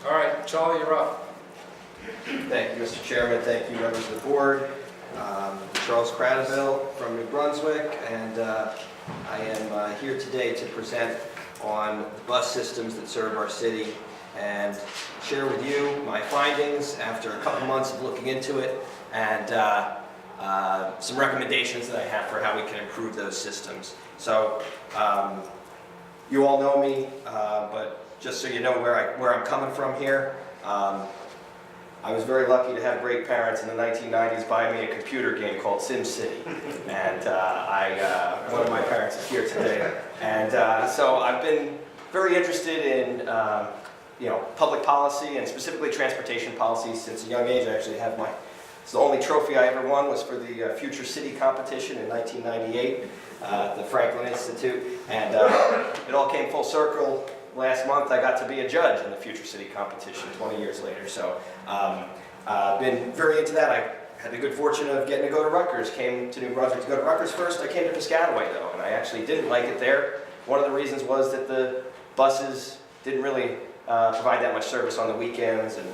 All right, Charlie, you're up. Thank you, Mr. Chairman. Thank you, members of the board. Charles Cradaville from New Brunswick, and I am here today to present on the bus systems that serve our city and share with you my findings after a couple months of looking into it, and some recommendations that I have for how we can improve those systems. So you all know me, but just so you know where I'm coming from here, I was very lucky to have great parents in the 1990s buy me a computer game called SimCity, and one of my parents is here today, and so I've been very interested in public policy and specifically transportation policy since a young age. I actually have it's the only trophy I ever won was for the Future City competition in 1998 at the Franklin Institute, and it all came full circle. Last month I got to be a judge in the Future City competition 20 years later, so been very into that. I had the good fortune of getting to go to Rutgers, came to New Brunswick to go to Rutgers first. I came to Piscataway though, and I actually didn't like it there. One of the reasons was that the buses didn't really provide that much service on the weekends and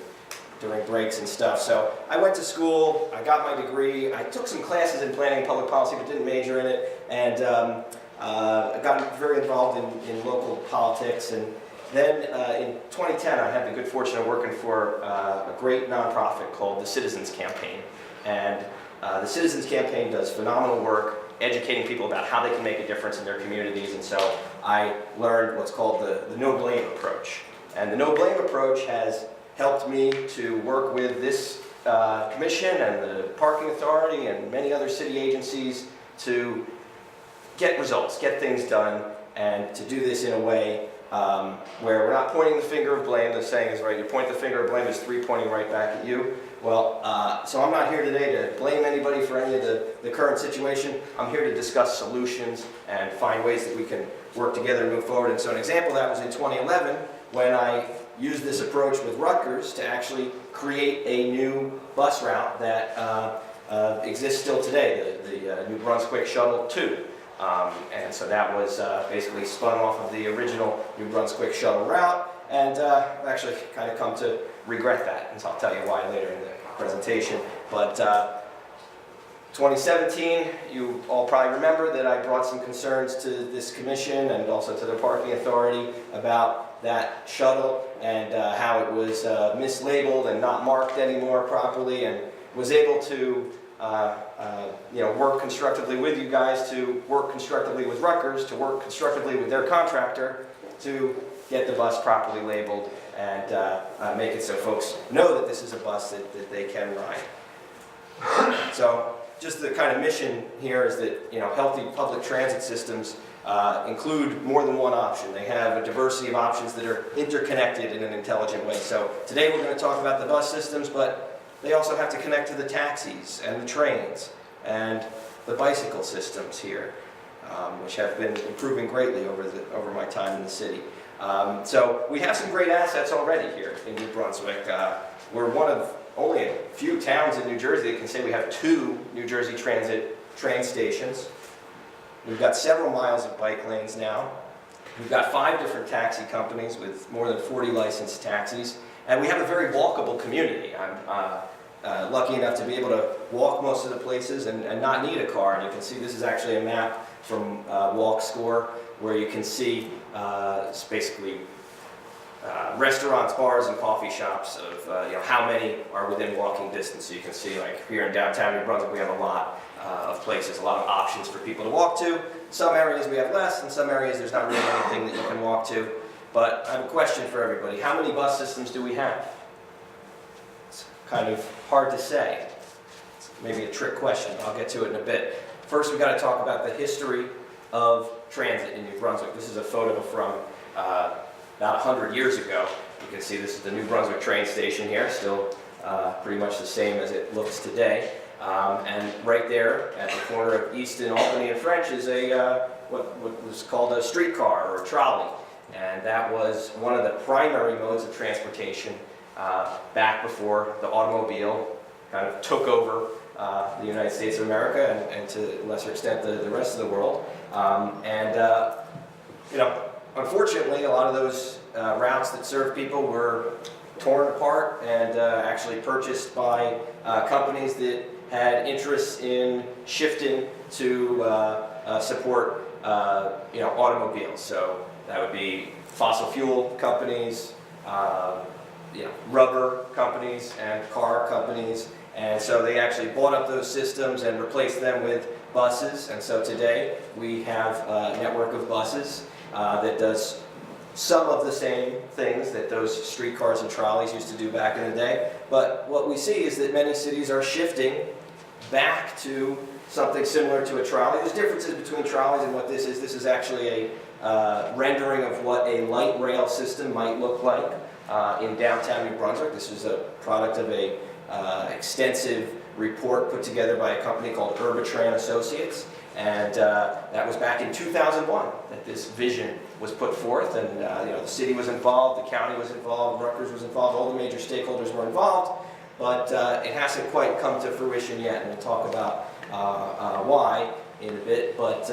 during breaks and stuff. So I went to school, I got my degree, I took some classes in planning and public policy but didn't major in it, and I got very involved in local politics, and then in 2010 I had the good fortune of working for a great nonprofit called the Citizens Campaign, and the Citizens Campaign does phenomenal work educating people about how they can make a difference in their communities, and so I learned what's called the no blame approach, and the no blame approach has helped me to work with this commission and the parking authority and many other city agencies to get results, get things done, and to do this in a way where we're not pointing the finger of blame. The saying is right, you point the finger of blame, it's three pointing right back at you. Well, so I'm not here today to blame anybody for any of the current situation. I'm here to discuss solutions and find ways that we can work together and move forward. And so an example of that was in 2011 when I used this approach with Rutgers to actually create a new bus route that exists still today, the New Brunswick Shuttle 2. And so that was basically spun off of the original New Brunswick Shuttle route, and I've actually kind of come to regret that, and so I'll tell you why later in the presentation. But 2017, you all probably remember that I brought some concerns to this commission and also to the parking authority about that shuttle and how it was mislabeled and not marked anymore properly, and was able to work constructively with you guys, to work constructively with Rutgers, to work constructively with their contractor to get the bus properly labeled and make it so folks know that this is a bus that they can ride. So just the kind of mission here is that healthy public transit systems include more than one option. They have a diversity of options that are interconnected in an intelligent way. So today we're going to talk about the bus systems, but they also have to connect to the taxis and the trains and the bicycle systems here, which have been improving greatly over my time in the city. So we have some great assets already here in New Brunswick. We're one of only a few towns in New Jersey that can say we have 2 New Jersey Transit train stations. We've got several miles of bike lanes now. We've got 5 different taxi companies with more than 40 licensed taxis. And we have a very walkable community. I'm lucky enough to be able to walk most of the places and not need a car. And you can see this is actually a map from Walk Score, where you can see it's basically restaurants, bars, and coffee shops of how many are within walking distance. So you can see, like here in downtown New Brunswick, we have a lot of places, a lot of options for people to walk to. Some areas we have less, and some areas there's not really anything that you can walk to. But I have a question for everybody. How many bus systems do we have? It's kind of hard to say. It's maybe a trick question. I'll get to it in a bit. First, we've got to talk about the history of transit in New Brunswick. This is a photo from about 100 years ago. You can see this is the New Brunswick train station here, still pretty much the same as it looks today. And right there at the corner of Easton, Albany, and French is what was called a streetcar or a trolley. And that was one of the primary modes of transportation back before the automobile kind of took over the United States of America and to a lesser extent the rest of the world. Unfortunately, a lot of those routes that served people were torn apart and actually purchased by companies that had interests in shifting to support automobiles. So that would be fossil fuel companies, rubber companies, and car companies. And so they actually bought up those systems and replaced them with buses. And so today we have a network of buses that does some of the same things that those streetcars and trolleys used to do back in the day. But what we see is that many cities are shifting back to something similar to a trolley. There's differences between trolleys and what this is. This is actually a rendering of what a light rail system might look like in downtown New Brunswick. This is a product of a extensive report put together by a company called Urbatran Associates, and that was back in 2001 that this vision was put forth, and the city was involved, the county was involved, Rutgers was involved, all the major stakeholders were involved, but it hasn't quite come to fruition yet, and we'll talk about why in a bit, but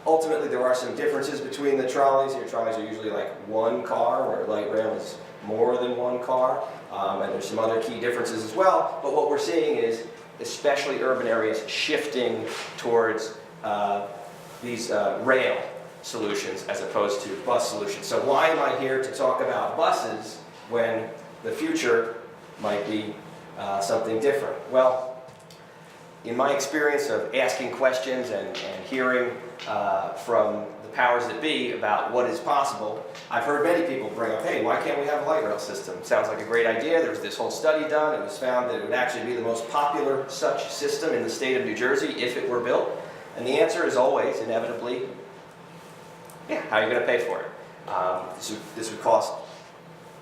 ultimately there are some differences between the trolleys. Your trolleys are usually like one car, where light rail is more than one car, and there's some other key differences as well, but what we're seeing is especially urban areas shifting towards these rail solutions as opposed to bus solutions. So why am I here to talk about buses when the future might be something different? Well, in my experience of asking questions and hearing from the powers that be about what is possible, I've heard many people bring up, hey, why can't we have a light rail system? Sounds like a great idea. There was this whole study done. It was found that it would actually be the most popular such system in the state of New Jersey if it were built. And the answer is always, inevitably, yeah, how are you going to pay for it? This would cost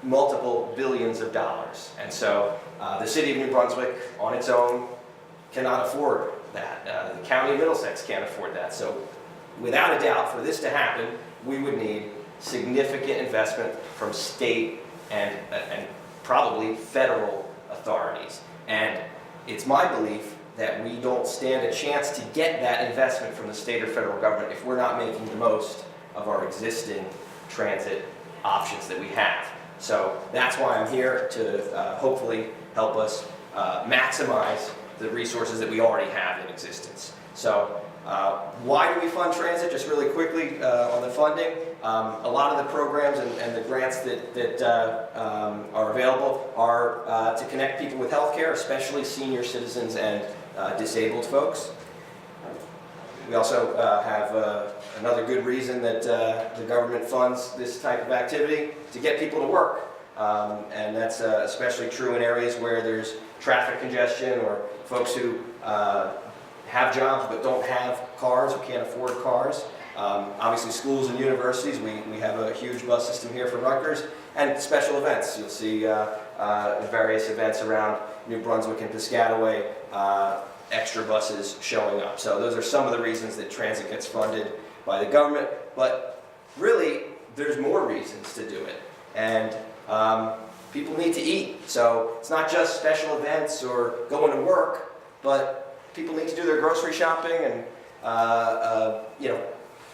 multiple billions of dollars. And so the city of New Brunswick on its own cannot afford that. The county of Middlesex can't afford that. So without a doubt, for this to happen, we would need significant investment from state and probably federal authorities. And it's my belief that we don't stand a chance to get that investment from the state or federal government if we're not making the most of our existing transit options that we have. So that's why I'm here to hopefully help us maximize the resources that we already have in existence. So why do we fund transit? Just really quickly on the funding. A lot of the programs and the grants that are available are to connect people with healthcare, especially senior citizens and disabled folks. We also have another good reason that the government funds this type of activity, to get people to work. And that's especially true in areas where there's traffic congestion or folks who have jobs but don't have cars or can't afford cars. Obviously schools and universities, we have a huge bus system here for Rutgers, and special events. You'll see various events around New Brunswick and Piscataway, extra buses showing up. So those are some of the reasons that transit gets funded by the government, but really there's more reasons to do it. And people need to eat. So it's not just special events or going to work, but people need to do their grocery shopping, and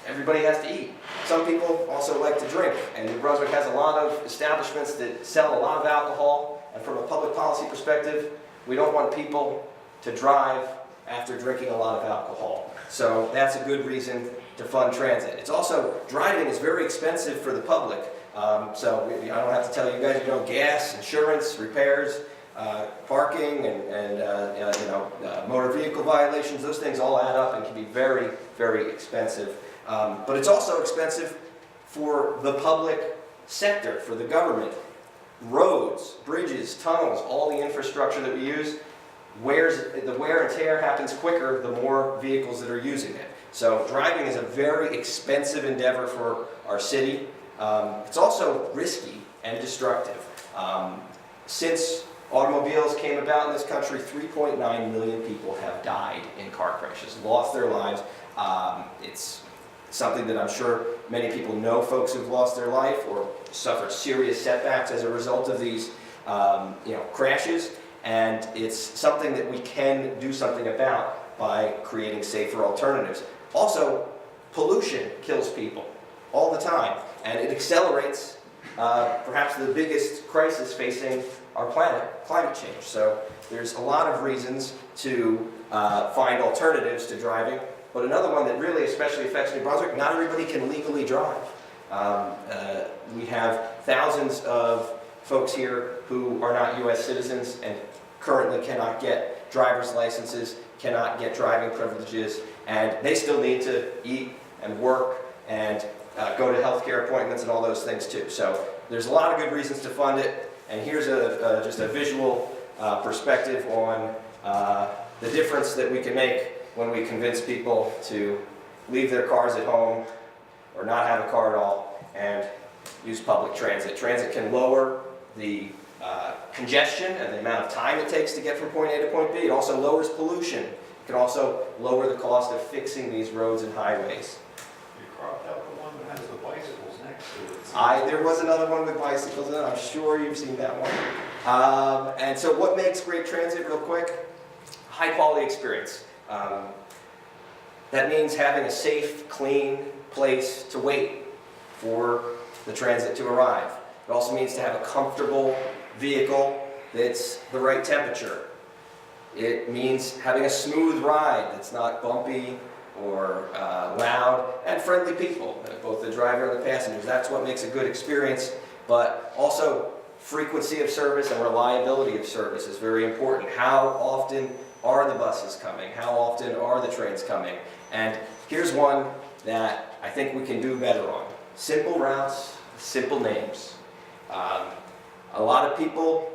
everybody has to eat. Some people also like to drink, and New Brunswick has a lot of establishments that sell a lot of alcohol, and from a public policy perspective, we don't want people to drive after drinking a lot of alcohol. So that's a good reason to fund transit. It's also, driving is very expensive for the public. So I don't have to tell you guys, gas, insurance, repairs, parking, and motor vehicle violations, those things all add up and can be very, very expensive. But it's also expensive for the public sector, for the government. Roads, bridges, tunnels, all the infrastructure that we use, the wear and tear happens quicker the more vehicles that are using it. So driving is a very expensive endeavor for our city. It's also risky and destructive. Since automobiles came about in this country, 3.9 million people have died in car crashes, lost their lives. It's something that I'm sure many people know folks who've lost their life or suffered serious setbacks as a result of these crashes. And it's something that we can do something about by creating safer alternatives. Also, pollution kills people all the time, and it accelerates perhaps the biggest crisis facing our planet, climate change. So there's a lot of reasons to find alternatives to driving, but another one that really especially affects New Brunswick, not everybody can legally drive. We have thousands of folks here who are not U.S. citizens and currently cannot get driver's licenses, cannot get driving privileges, and they still need to eat and work and go to healthcare appointments and all those things too. So there's a lot of good reasons to fund it, and here's just a visual perspective on the difference that we can make when we convince people to leave their cars at home or not have a car at all and use public transit. Transit can lower the congestion and the amount of time it takes to get from point A to point B. It also lowers pollution. It can also lower the cost of fixing these roads and highways. You cropped out the one that has the bicycles next to it. There was another one with bicycles in it. I'm sure you've seen that one. And so what makes great transit, real quick? High quality experience. That means having a safe, clean place to wait for the transit to arrive. It also means to have a comfortable vehicle that's the right temperature. It means having a smooth ride that's not bumpy or loud, and friendly people, both the driver and the passengers. That's what makes a good experience, but also frequency of service and reliability of service is very important. How often are the buses coming? How often are the trains coming? And here's one that I think we can do better on. Simple routes, simple names. A lot of people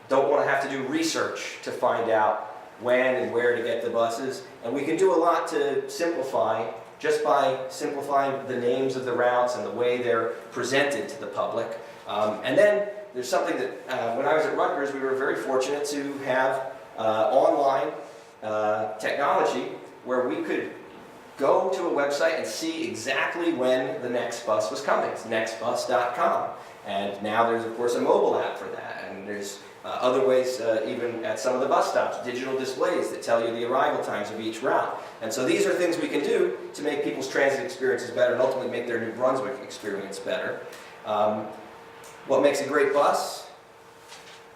don't want to have to do research to find out when and where to get the buses, and we can do a lot to simplify just by simplifying the names of the routes and the way they're presented to the public. And then there's something that when I was at Rutgers, we were very fortunate to have online technology where we could go to a website and see exactly when the next bus was coming. It's nextbus.com. And now there's, of course, a mobile app for that. And there's other ways, even at some of the bus stops, digital displays that tell you the arrival times of each route. And so these are things we can do to make people's transit experiences better and ultimately make their New Brunswick experience better. What makes a great bus?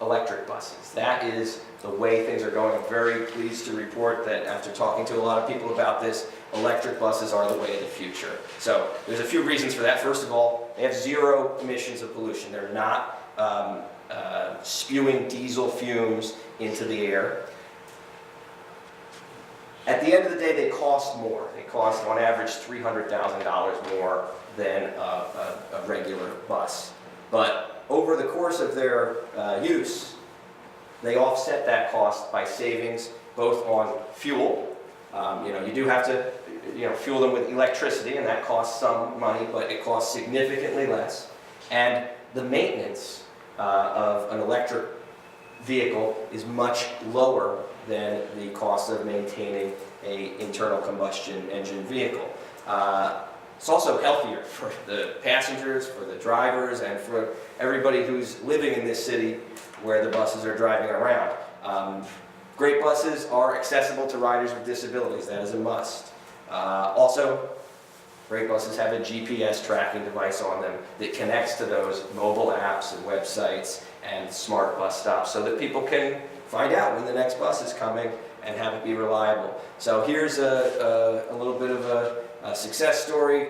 Electric buses. That is the way things are going. I'm very pleased to report that after talking to a lot of people about this, electric buses are the way of the future. So there's a few reasons for that. First of all, they have zero emissions of pollution. They're not spewing diesel fumes into the air. At the end of the day, they cost more. They cost, on average, $300,000 more than a regular bus. But over the course of their use, they offset that cost by savings both on fuel. You do have to fuel them with electricity, and that costs some money, but it costs significantly less. And the maintenance of an electric vehicle is much lower than the cost of maintaining an internal combustion engine vehicle. It's also healthier for the passengers, for the drivers, and for everybody who's living in this city where the buses are driving around. Great buses are accessible to riders with disabilities. That is a must. Also, great buses have a GPS tracking device on them that connects to those mobile apps and websites and smart bus stops so that people can find out when the next bus is coming and have it be reliable. So here's a little bit of a success story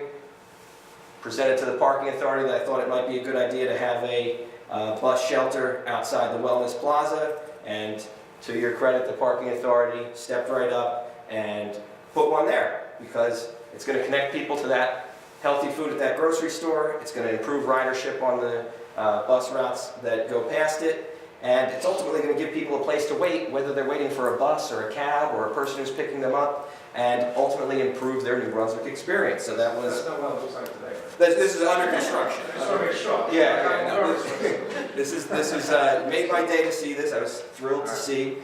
presented to the parking authority that I thought it might be a good idea to have a bus shelter outside the Wellness Plaza, and to your credit, the parking authority stepped right up and put one there because it's going to connect people to that healthy food at that grocery store. It's going to improve ridership on the bus routes that go past it, and it's ultimately going to give people a place to wait, whether they're waiting for a bus or a cab or a person who's picking them up, and ultimately improve their New Brunswick experience. So that was... That's not what it looks like today. This is under construction. Yeah. This is made my day to see this. I was thrilled to see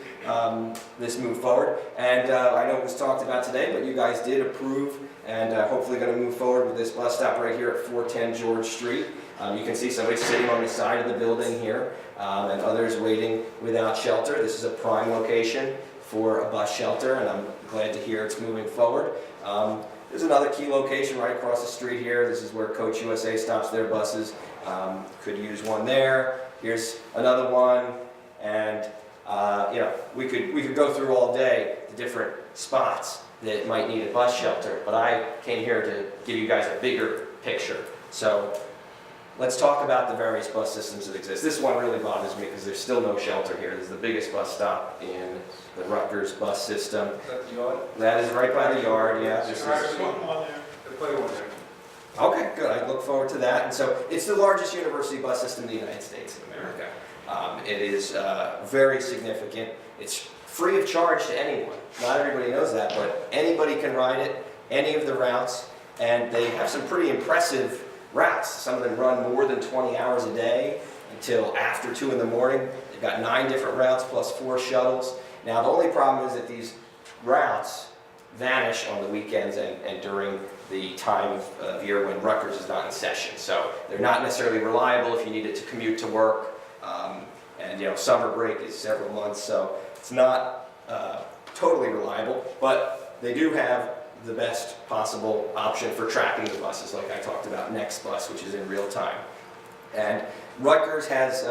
this move forward. And I know it was talked about today, but you guys did approve and hopefully going to move forward with this bus stop right here at 410 George Street. You can see somebody sitting on the side of the building here and others waiting without shelter. This is a prime location for a bus shelter, and I'm glad to hear it's moving forward. There's another key location right across the street here. This is where Coach USA stops their buses Could use one there. Here's another one, and we could go through all day the different spots that might need a bus shelter, but I came here to give you guys a bigger picture. So let's talk about the various bus systems that exist. This one really bothers me because there's still no shelter here. This is the biggest bus stop in the Rutgers bus system. Is that the yard? That is right by the yard, yeah. This is, There's one there. They play one there. okay, good. I look forward to that. And so it's the largest university bus system in the United States of America. It is very significant. It's free of charge to anyone. Not everybody knows that, but anybody can ride it, any of the routes, and they have some pretty impressive routes. Some of them run more than 20 hours a day until after 2 in the morning. They've got 9 different routes plus 4 shuttles. Now, the only problem is that these routes vanish on the weekends and during the time of year when Rutgers is not in session. So they're not necessarily reliable if you need it to commute to work. And summer break is several months, so it's not totally reliable, but they do have the best possible option for tracking the buses, like I talked about, Next Bus, which is in real time. And Rutgers has,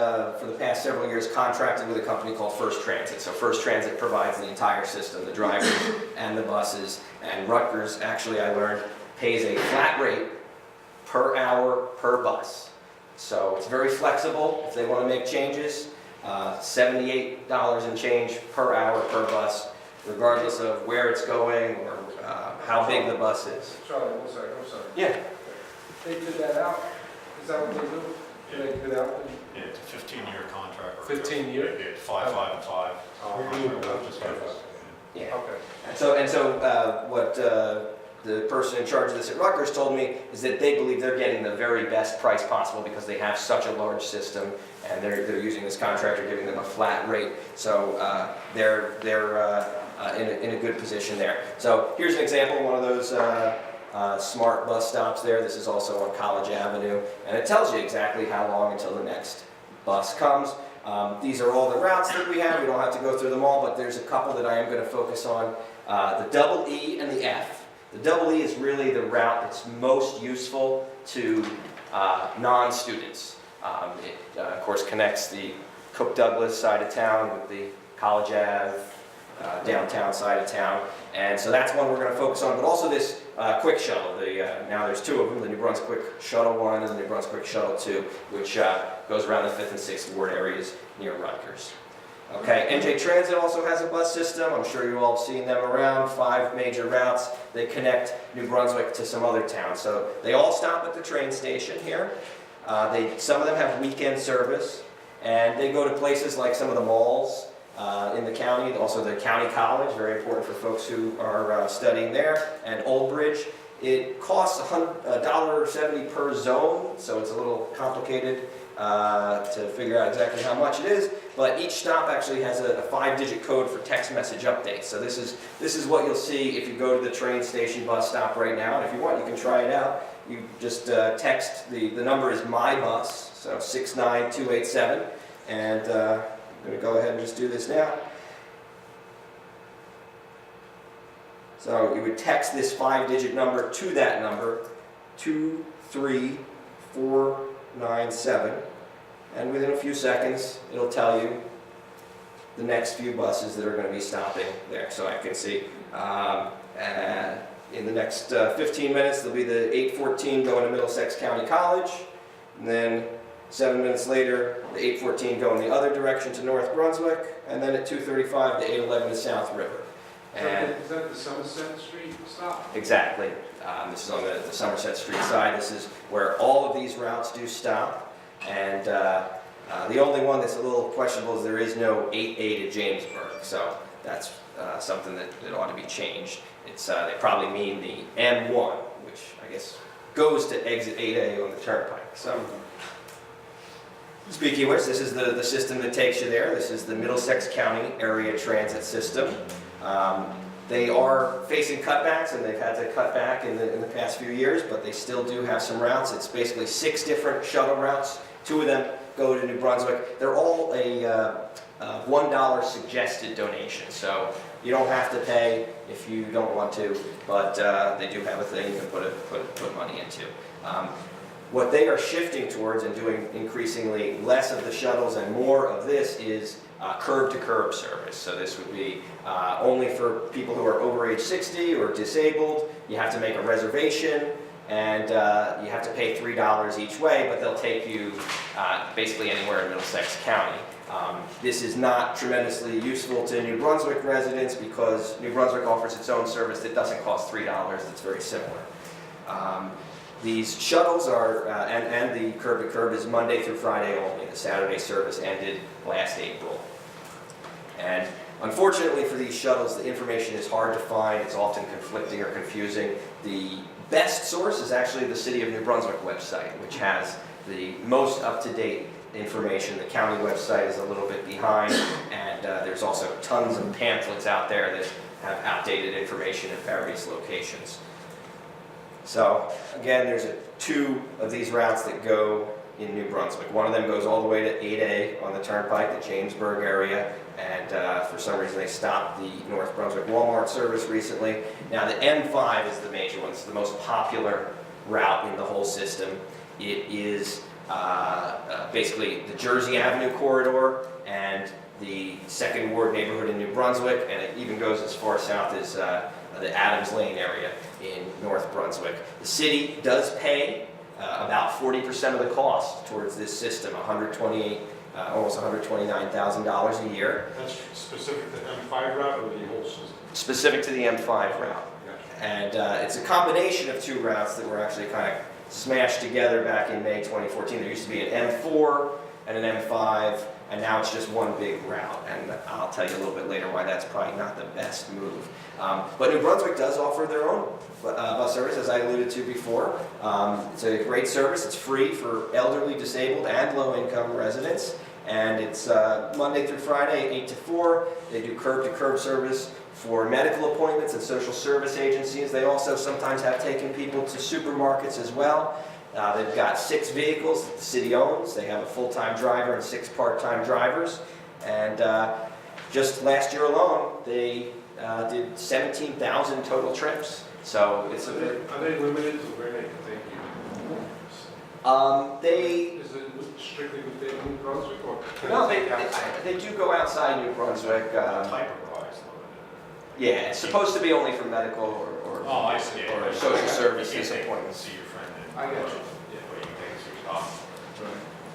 for the past several years, contracted with a company called First Transit. So First Transit provides the entire system, the drivers and the buses, and Rutgers, actually I learned, pays a flat rate per hour per bus. So it's very flexible if they want to make changes. $78 and change per hour per bus, regardless of where it's going or how big the bus is. Charlie, one second, I'm sorry. Yeah. They bid that out? Is that what they do? Do they bid out? Yeah, it's a 15-year contract. 15 year? Yeah, 5, 5, and 5. Yeah. Okay. And so what the person in charge of this at Rutgers told me is that they believe they're getting the very best price possible because they have such a large system and they're using this contractor, giving them a flat rate. So they're in a good position there. So here's an example of one of those smart bus stops there. This is also on College Avenue, and it tells you exactly how long until the next bus comes. These are all the routes that we have. We don't have to go through them all, but there's a couple that I am going to focus on. The double E and the F. The double E is really the route that's most useful to non-students. It, of course, connects the Cook Douglas side of town with the College Ave downtown side of town. And so that's one we're going to focus on, but also this quick shuttle. Now there's 2 of them, the New Brunswick Shuttle 1 and the New Brunswick Shuttle 2, which goes around the 5th and 6th Ward areas near Rutgers. Okay, NJ Transit also has a bus system. I'm sure you all have seen them around. 5 major routes. They connect New Brunswick to some other towns. So they all stop at the train station here. Some of them have weekend service, and they go to places like some of the malls in the county, also the county college, very important for folks who are studying there, and Old Bridge. It costs $1.70 per zone, so it's a little complicated to figure out exactly how much it is, but each stop actually has a 5-digit code for text message updates. So this is what you'll see if you go to the train station bus stop right now, and if you want, you can try it out. You just text, the number is my bus, so 69287, and I'm going to go ahead and just do this now. So you would text this 5-digit number to that number, 23497, and within a few seconds, it'll tell you the next few buses that are going to be stopping there. So I can see in the next 15 minutes, there'll be the 814 going to Middlesex County College, and then 7 minutes later, the 814 going the other direction to North Brunswick, and then at 2:35, the 811 to South River. And Is that the Somerset Street stop? exactly. This is on the Somerset Street side. This is where all of these routes do stop. And the only one that's a little questionable is there is no 8A to Jamesburg. So that's something that ought to be changed. They probably mean the M1, which I guess goes to exit 8A on the turnpike. So speaking of which, this is the system that takes you there. This is the Middlesex County Area Transit System. They are facing cutbacks, and they've had to cut back in the past few years, but they still do have some routes. It's basically 6 different shuttle routes. 2 of them go to New Brunswick. They're all a $1 suggested donation, so you don't have to pay if you don't want to, but they do have a thing you can put money into. What they are shifting towards and doing increasingly less of the shuttles and more of this is curb-to-curb service. So this would be only for people who are over age 60 or disabled. You have to make a reservation, and you have to pay $3 each way, but they'll take you basically anywhere in Middlesex County. This is not tremendously useful to New Brunswick residents because New Brunswick offers its own service that doesn't cost $3. It's very similar. These shuttles are, and the curb-to-curb is Monday through Friday only. The Saturday service ended last April. And unfortunately for these shuttles, the information is hard to find. It's often conflicting or confusing. The best source is actually the City of New Brunswick website, which has the most up-to-date information. The county website is a little bit behind, and there's also tons of pamphlets out there that have outdated information at various locations. So again, there's two of these routes that go in New Brunswick. One of them goes all the way to 8A on the Turnpike, the Jamesburg area, and for some reason they stopped the North Brunswick Walmart service recently. Now the M5 is the major one. It's the most popular route in the whole system. It is basically the Jersey Avenue corridor and the Second Ward neighborhood in New Brunswick, and it even goes as far south as the Adams Lane area in North Brunswick. The city does pay about 40% of the cost towards this system, almost $129,000 a year. That's specific to the M5 route or the whole system? Specific to the M5 route. Gotcha. And it's a combination of two routes that were actually kind of smashed together back in May 2014. There used to be an M4 and an M5, and now it's just one big route. And I'll tell you a little bit later why that's probably not the best move. But New Brunswick does offer their own bus service, as I alluded to before. It's a great service. It's free for elderly, disabled, and low-income residents. And it's Monday through Friday, 8 to 4. They do curb-to-curb service for medical appointments and social service agencies. They also sometimes have taken people to supermarkets as well. They've got 6 vehicles that the city owns. They have a full-time driver and 6 part-time drivers. And just last year alone, they did 17,000 total trips. So it's a bit... Are they limited to where they can take you? Is it strictly within New Brunswick or? No, they do go outside New Brunswick. Type-wise, Yeah, it's supposed to be only for medical or Oh, I see. or social services appointments. See your friend. I got you. Yeah, but you can take it off.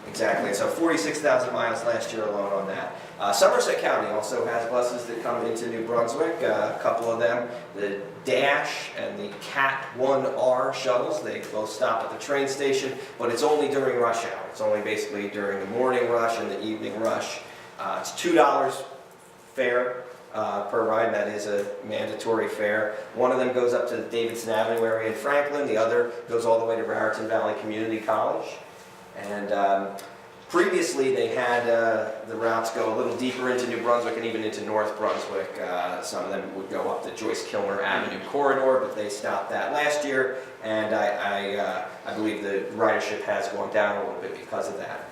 Exactly, so 46,000 miles last year alone on that. Somerset County also has buses that come into New Brunswick, a couple of them. The Dash and the Cat 1R shuttles, they both stop at the train station, but it's only during rush hour. It's only basically during the morning rush and the evening rush. It's $2 fare per ride. That is a mandatory fare. One of them goes up to the Davidson Avenue area in Franklin. The other goes all the way to Raritan Valley Community College. And previously they had the routes go a little deeper into New Brunswick and even into North Brunswick. Some of them would go up the Joyce Kilmer Avenue corridor, but they stopped that last year. And I believe the ridership has gone down a little bit because of that.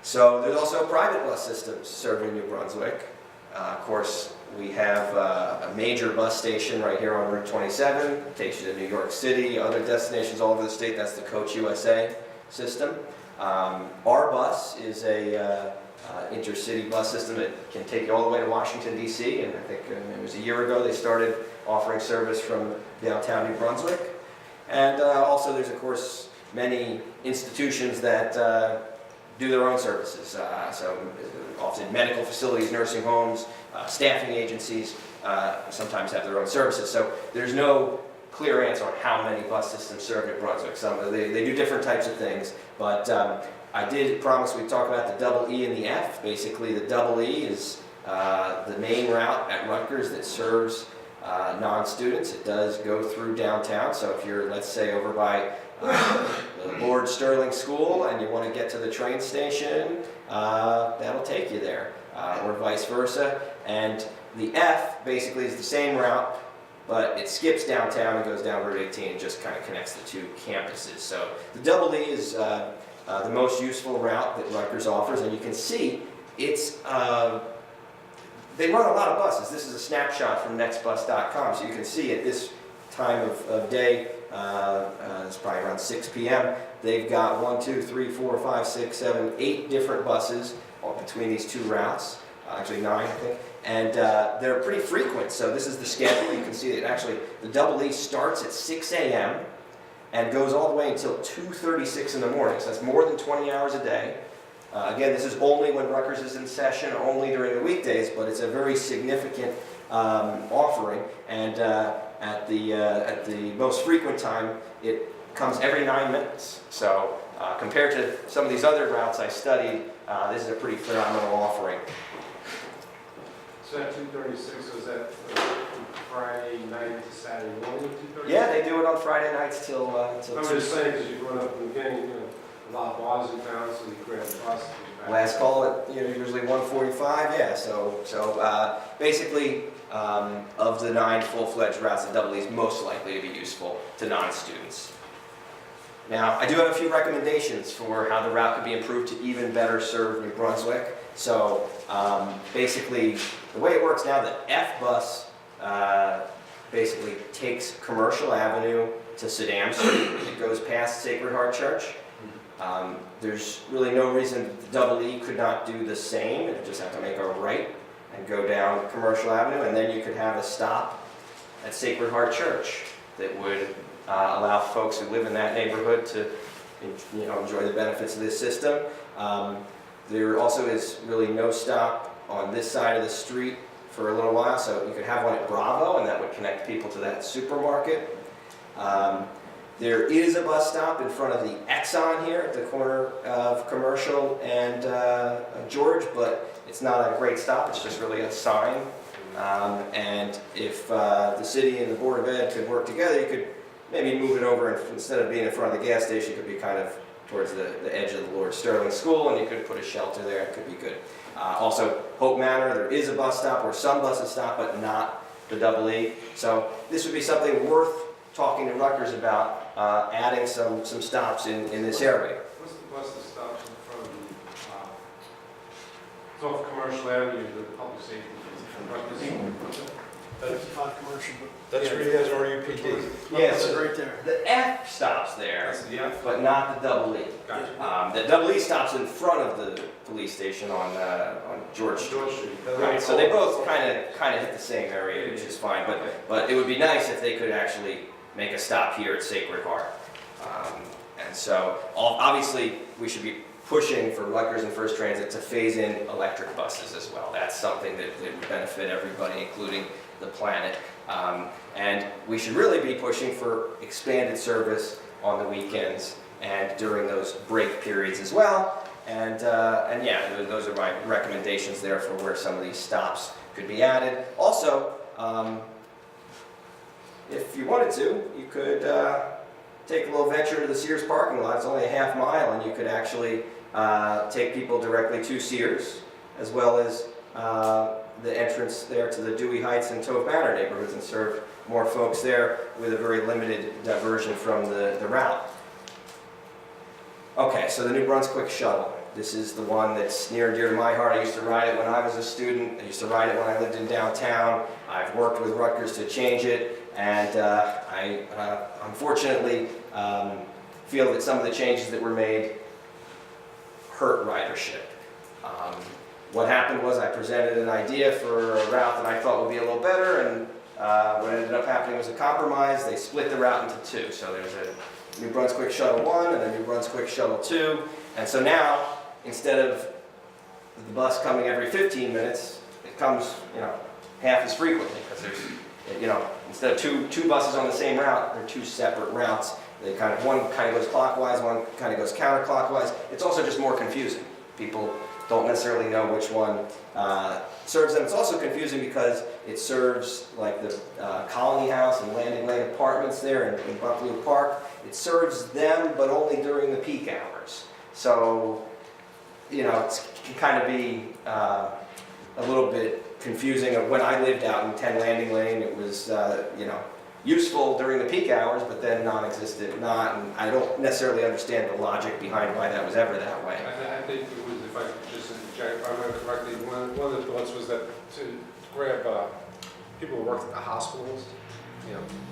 So there's also private bus systems serving New Brunswick. Of course, we have a major bus station right here on Route 27. It takes you to New York City, other destinations all over the state. That's the Coach USA system. Our bus is a intercity bus system that can take you all the way to Washington, D.C. And I think it was a year ago they started offering service from downtown New Brunswick. And also there's, of course, many institutions that do their own services. So often medical facilities, nursing homes, staffing agencies sometimes have their own services. So there's no clear answer on how many bus systems serve New Brunswick. They do different types of things, but I did promise we'd talk about the double E and the F. Basically, the double E is the main route at Rutgers that serves non-students. It does go through downtown, so if you're, let's say, over by the Lord Sterling School and you want to get to the train station, that'll take you there, or vice versa. And the F basically is the same route, but it skips downtown and goes down Route 18 and just kind of connects the two campuses. So the double E is the most useful route that Rutgers offers, and you can see it's they run a lot of buses. This is a snapshot from nextbus.com, so you can see at this time of day, it's probably around 6 p.m., they've got 1, 2, 3, 4, 5, 6, 7, 8 different buses between these two routes, actually 9, I think, and they're pretty frequent. So this is the schedule. You can see that actually the double E starts at 6 a.m. and goes all the way until 2:36 in the morning. So that's more than 20 hours a day. Again, this is only when Rutgers is in session, only during the weekdays, but it's a very significant offering. And at the most frequent time, it comes every 9 minutes. So compared to some of these other routes I studied, this is a pretty phenomenal offering. So that 2:36, was that from Friday night to Saturday morning, 2:36? Yeah, they do it on Friday nights till I'm 2. just saying, because you're growing up in the beginning, you know, a lot of bars in town, so you grab the bus. Last call at usually 1:45. Yeah. So basically, of the 9 full-fledged routes, the double E is most likely to be useful to non-students. Now, I do have a few recommendations for how the route could be improved to even better serve New Brunswick. So basically, the way it works now, the F bus basically takes Commercial Avenue to Saddam Street. It goes past Sacred Heart Church. There's really no reason that the double E could not do the same. It just have to make a right and go down Commercial Avenue, and then you could have a stop at Sacred Heart Church that would allow folks who live in that neighborhood to enjoy the benefits of this system. There also is really no stop on this side of the street for a little while, so you could have one at Bravo, and that would connect people to that supermarket. There is a bus stop in front of the Exxon here at the corner of Commercial and George, but it's not a great stop. It's just really a sign. And if the city and the Board of Ed could work together, you could maybe move it over, and instead of being in front of the gas station, it could be kind of towards the edge of the Lord Sterling School, and you could put a shelter there. It could be good. Also, Hope Manor, there is a bus stop where some buses stop, but not the double E. So this would be something worth talking to Rutgers about, adding some stops in this area. What's the bus that stops in front of the, it's off Commercial Avenue, the public safety? That's not commercial, but. That's where he has RUPD. Yes, That's right there. the F stops there, That's the F? but not the double E. Gotcha. The double E stops in front of the police station on George Street. George Street. Right, so they both kind of hit the same area, which is fine, but it would be nice if they could actually make a stop here at Sacred Heart. And so, obviously, we should be pushing for Rutgers and First Transit to phase in electric buses as well. That's something that would benefit everybody, including the planet. And we should really be pushing for expanded service on the weekends and during those break periods as well. And yeah, those are my recommendations there for where some of these stops could be added. Also, if you wanted to, you could take a little venture into the Sears parking lot. It's only a half mile, and you could actually take people directly to Sears, as well as the entrance there to the Dewey Heights and Tove Manor neighborhoods, and serve more folks there with a very limited diversion from the route. Okay, so the New Brunswick Shuttle. This is the one that's near and dear to my heart. I used to ride it when I was a student. I used to ride it when I lived in downtown. I've worked with Rutgers to change it, and I unfortunately feel that some of the changes that were made hurt ridership. What happened was I presented an idea for a route that I thought would be a little better, and what ended up happening was a compromise. They split the route into two. So there's a New Brunswick Shuttle 1 and a New Brunswick Shuttle 2. And so now, instead of the bus coming every 15 minutes, it comes, half as frequently, because there's, instead of two buses on the same route, they're two separate routes. One kind of goes clockwise, one kind of goes counterclockwise. It's also just more confusing. People don't necessarily know which one serves them. It's also confusing because it serves like the Colony House and Landing Lane Apartments there in Buffalo Park. It serves them, but only during the peak hours. So, it can kind of be a little bit confusing. When I lived out in 10 Landing Lane, it was, useful during the peak hours, but then non-existent, and I don't necessarily understand the logic behind why that was ever that way. I think it was, if I could just interject, if I remember correctly, one of the thoughts was that to grab people who worked at the hospitals,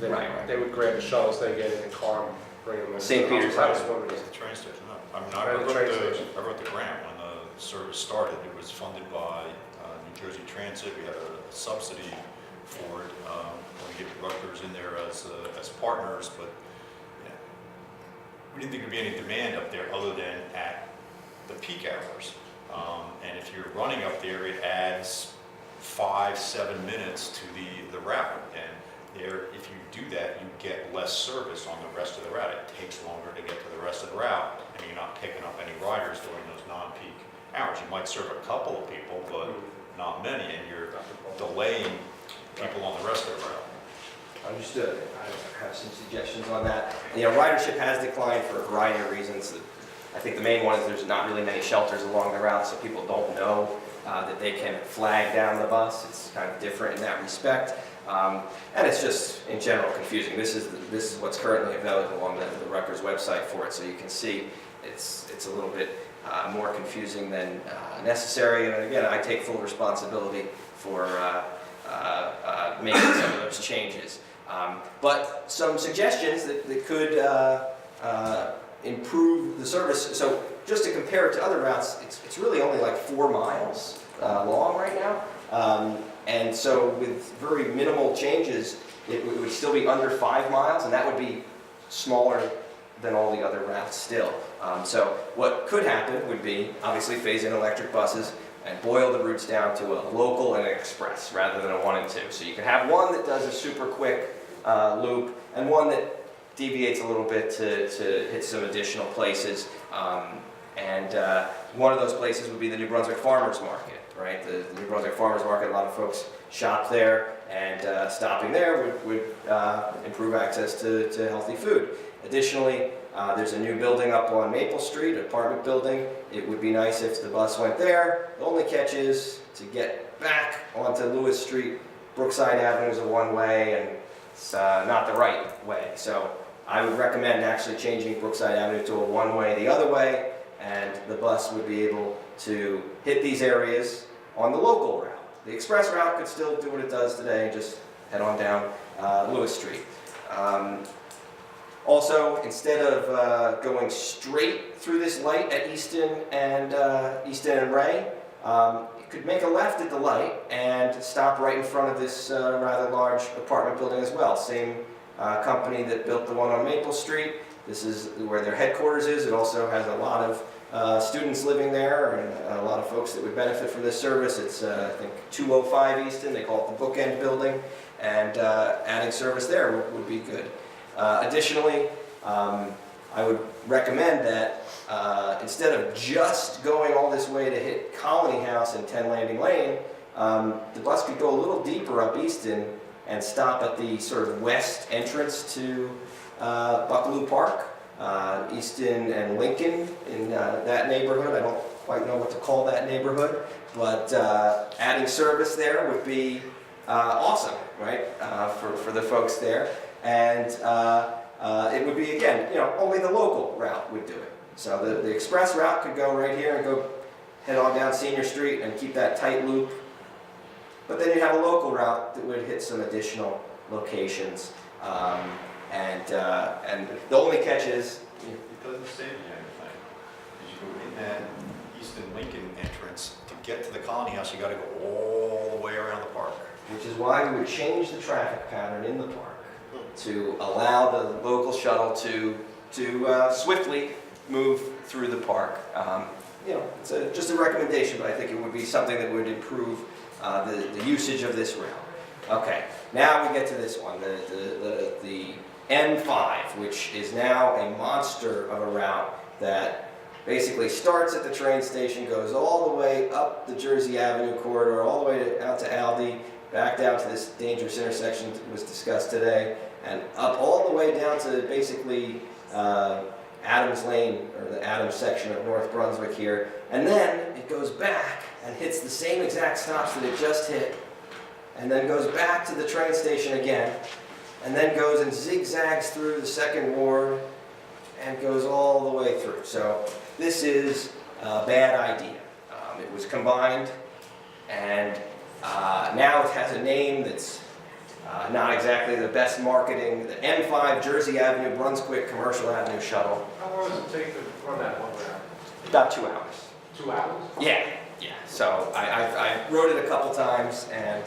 Right. they would grab the shuttles, they get in the car and bring them in. St. Peter's I was House. wondering. It's the train station, no. I mean, Right, the train station. I wrote the grant when the service started. It was funded by New Jersey Transit. We had a subsidy for it. We get Rutgers in there as partners, but yeah, we didn't think there'd be any demand up there other than at the peak hours. And if you're running up there, it adds 5-7 minutes to the route. And there, if you do that, you get less service on the rest of the route. It takes longer to get to the rest of the route, and you're not picking up any riders during those non-peak hours. You might serve a couple of people, but not many, and you're delaying people on the rest of the route. Understood. I have some suggestions on that. You know, ridership has declined for a variety of reasons. I think the main one is there's not really many shelters along the route, so people don't know that they can flag down the bus. It's kind of different in that respect. And it's just, in general, confusing. This is what's currently available on the Rutgers website for it, so you can see it's a little bit more confusing than necessary. And again, I take full responsibility for making some of those changes. But some suggestions that could improve the service. So just to compare it to other routes, it's really only like 4 miles long right now. And so with very minimal changes, it would still be under 5 miles, and that would be smaller than all the other routes still. So what could happen would be, obviously, phase in electric buses and boil the routes down to a local and an express rather than a 1 and 2. So you can have one that does a super quick loop and one that deviates a little bit to hit some additional places. One of those places would be the New Brunswick Farmers Market, right? The New Brunswick Farmers Market, a lot of folks shop there, and stopping there would improve access to healthy food. Additionally, there's a new building up on Maple Street, an apartment building. It would be nice if the bus went there. The only catch is to get back onto Lewis Street, Brookside Avenue is a one-way, and it's not the right way. So I would recommend actually changing Brookside Avenue to a one-way the other way, and the bus would be able to hit these areas on the local route. The express route could still do what it does today, just head on down Lewis Street. Also, instead of going straight through this light at Easton and Ray, you could make a left at the light and stop right in front of this rather large apartment building as well. Same company that built the one on Maple Street. This is where their headquarters is. It also has a lot of students living there and a lot of folks that would benefit from this service. It's, I think, 205 Easton. They call it the Bookend Building, and adding service there would be good. Additionally, I would recommend that instead of just going all this way to hit Colony House and 10 Landing Lane, the bus could go a little deeper up Easton and stop at the sort of west entrance to Buckaloo Park, Easton and Lincoln in that neighborhood. I don't quite know what to call that neighborhood, but adding service there would be awesome, right, for the folks there. And it would be, again, only the local route would do it. So the express route could go right here and go head on down Senior Street and keep that tight loop. But then you have a local route that would hit some additional locations. And the only catch is, It doesn't save you anything. As you go in that Easton Lincoln entrance, to get to the Colony House, you got to go all the way around the park. which is why we would change the traffic pattern in the park to allow the local shuttle to swiftly move through the park. It's just a recommendation, but I think it would be something that would improve the usage of this rail. Okay, now we get to this one, the M5, which is now a monster of a route that basically starts at the train station, goes all the way up the Jersey Avenue corridor, all the way out to Aldi, back down to this dangerous intersection that was discussed today, and up all the way down to basically Adams Lane, or the Adams section of North Brunswick here, and then it goes back and hits the same exact stops that it just hit, and then goes back to the train station again, and then goes and zigzags through the Second Ward, and goes all the way through. So this is a bad idea. It was combined, and now it has a name that's Not exactly the best marketing. The M5 Jersey Avenue, Brunswick Commercial Avenue Shuttle, How long does it take to run that one route? about 2 hours. 2 hours? Yeah. So I rode it a couple times, and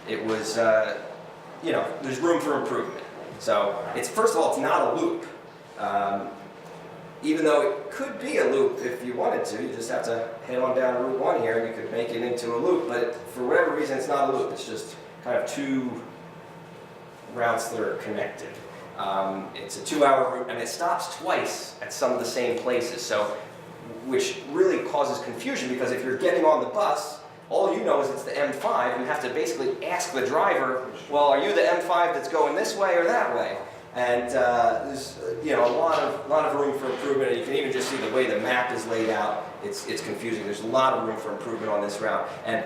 it was, there's room for improvement. So first of all, it's not a loop. Even though it could be a loop if you wanted to, you just have to head on down Route 1 here and you could make it into a loop. But for whatever reason, it's not a loop. It's just kind of 2 routes that are connected. It's a 2-hour route, and it stops twice at some of the same places, which really causes confusion, because if you're getting on the bus, all you know is it's the M5. You have to basically ask the driver, well, are you the M5 that's going this way or that way? And there's a lot of room for improvement. And you can even just see the way the map is laid out. It's confusing. There's a lot of room for improvement on this route. And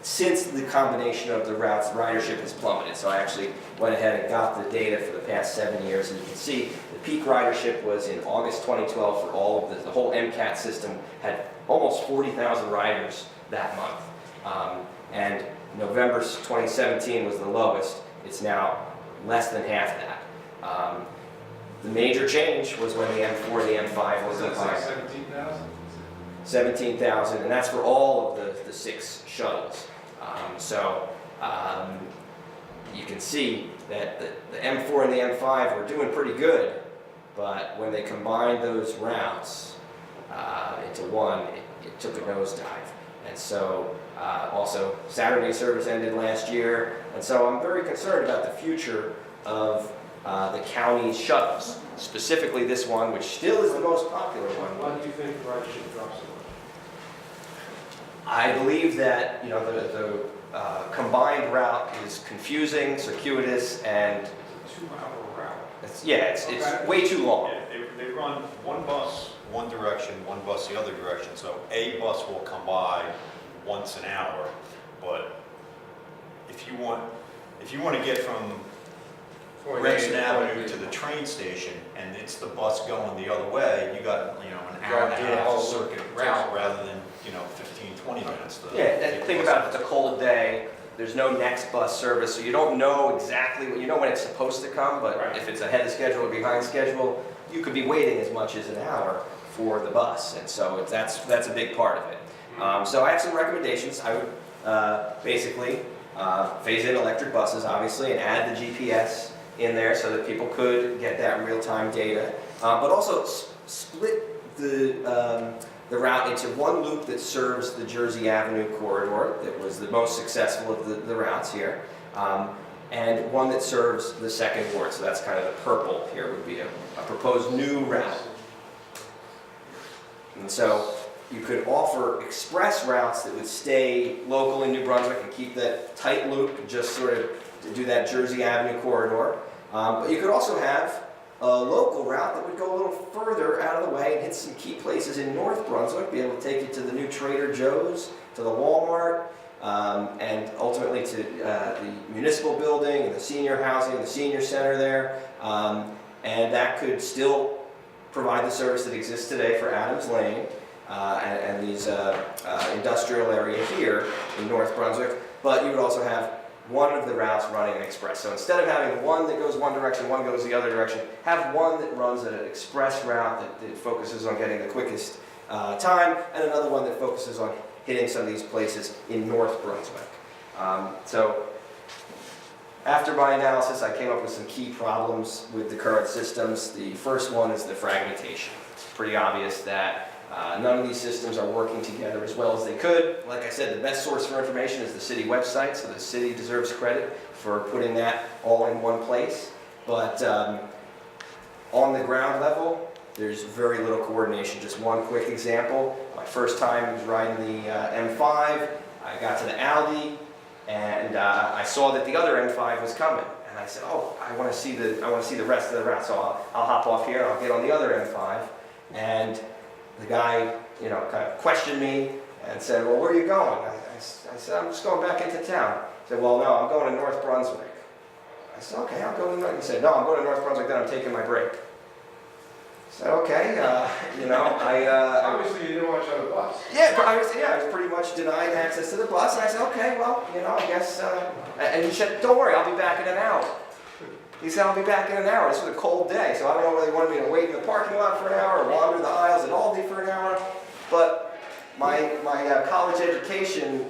since the combination of the routes, ridership has plummeted. So I actually went ahead and got the data for the past 7 years. And you can see the peak ridership was in August 2012 for all of the whole MCAT system had almost 40,000 riders that month. And November 2017 was the lowest. It's now less than half that. The major change was when the M4 and the M5 was combined. 17,000? 17,000, and that's for all of the 6 shuttles. You can see that the M4 and the M5 were doing pretty good, but when they combined those routes into one, it took a nosedive. And so also Saturday service ended last year, and so I'm very concerned about the future of the county's shuttles, specifically this one, which still is the most popular one. Why do you think the ridership drops so much? I believe that the combined route is confusing, circuitous, and It's a 2-hour route. it's way too long. Yeah, they run one bus one direction, one bus the other direction, so a bus will come by once an hour, but if you want to get from Renton Avenue to the train station, and it's the bus going the other way, you got, an hour and a half circuit route rather than, 15, 20 minutes. And think about it, it's a cold day, there's no next bus service, so you don't know exactly, you know when it's supposed to come, but Right. if it's ahead of schedule or behind schedule, you could be waiting as much as an hour for the bus, and so that's a big part of it. So I have some recommendations. I would basically phase in electric buses, obviously, and add the GPS in there so that people could get that real-time data, but also split the route into one loop that serves the Jersey Avenue corridor that was the most successful of the routes here, and one that serves the second ward. So that's kind of the purple here would be a proposed new route. And so you could offer express routes that would stay local in New Brunswick and keep that tight loop and just sort of do that Jersey Avenue corridor. But you could also have a local route that would go a little further out of the way and hit some key places in North Brunswick, be able to take you to the new Trader Joe's, to the Walmart, and ultimately to the municipal building and the senior housing, the senior center there. And that could still provide the service that exists today for Adams Lane and these industrial area here in North Brunswick, but you would also have one of the routes running an express. So instead of having one that goes one direction, one goes the other direction, have one that runs an express route that focuses on getting the quickest time, and another one that focuses on hitting some of these places in North Brunswick. So after my analysis, I came up with some key problems with the current systems. The first one is the fragmentation. It's pretty obvious that none of these systems are working together as well as they could. Like I said, the best source for information is the city website, so the city deserves credit for putting that all in one place. But on the ground level, there's very little coordination. Just one quick example. My first time was riding the M5. I got to the Aldi, and I saw that the other M5 was coming. And I said, oh, I want to see the rest of the route. So I'll hop off here, I'll get on the other M5. And the guy, kind of questioned me and said, well, where are you going? I said, I'm just going back into town. He said, well, no, I'm going to North Brunswick. I said, okay, I'll go to North. He said, no, I'm going to North Brunswick, then I'm taking my break. I So, okay, I Obviously, you didn't want you on the bus. I was pretty much denied access to the bus, and I said, okay, well, I guess, and he said, don't worry, I'll be back in an hour. He said, I'll be back in an hour. This was a cold day, so I don't know whether he wanted me to wait in the parking lot for an hour or wander the aisles at Aldi for an hour, but my college education,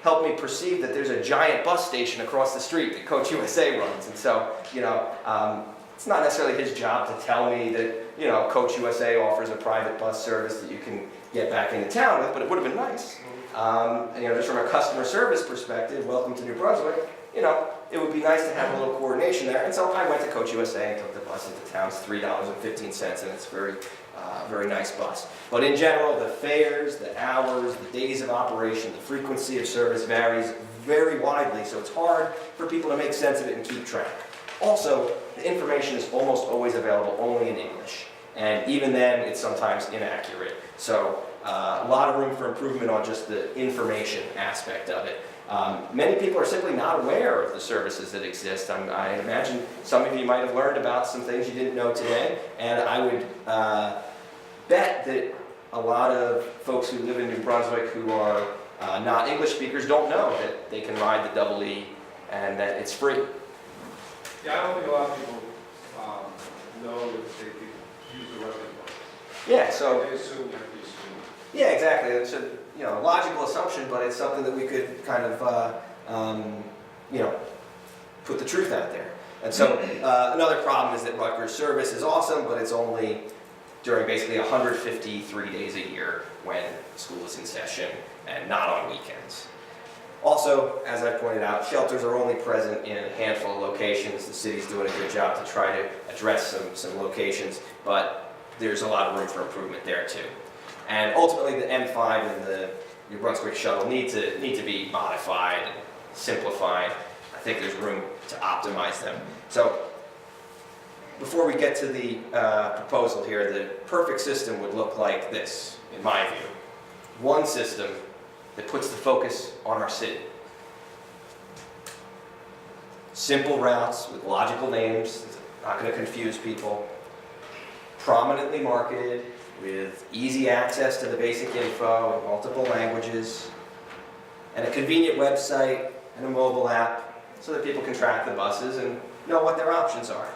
helped me perceive that there's a giant bus station across the street that Coach USA runs, and so, it's not necessarily his job to tell me that, Coach USA offers a private bus service that you can get back into town with, but it would have been nice. Just from a customer service perspective, welcome to New Brunswick, it would be nice to have a little coordination there. And so I went to Coach USA and took the bus into town. It's $3.15, and it's a very nice bus. But in general, the fares, the hours, the days of operation, the frequency of service varies very widely, so it's hard for people to make sense of it and keep track. Also, the information is almost always available only in English, and even then, it's sometimes inaccurate. So, a lot of room for improvement on just the information aspect of it. Many people are simply not aware of the services that exist. I imagine some of you might have learned about some things you didn't know today, and I would bet that a lot of folks who live in New Brunswick who are not English speakers don't know that they can ride the double E and that it's free. Yeah, I don't think a lot of people know that they could use the Russian bus. Yeah, so They assume that they assume. yeah, exactly. It's a logical assumption, but it's something that we could kind of put the truth out there. And so another problem is that Rutgers service is awesome, but it's only during basically 153 days a year when school is in session and not on weekends. Also, as I pointed out, shelters are only present in a handful of locations. The city's doing a good job to try to address some locations, but there's a lot of room for improvement there too. And ultimately, the M5 and the New Brunswick Shuttle need to be modified and simplified. I think there's room to optimize them. So, before we get to the proposal here, the perfect system would look like this, in my view. One system that puts the focus on our city. Simple routes with logical names, not going to confuse people. Prominently marketed with easy access to the basic info in multiple languages. And a convenient website and a mobile app so that people can track the buses and know what their options are.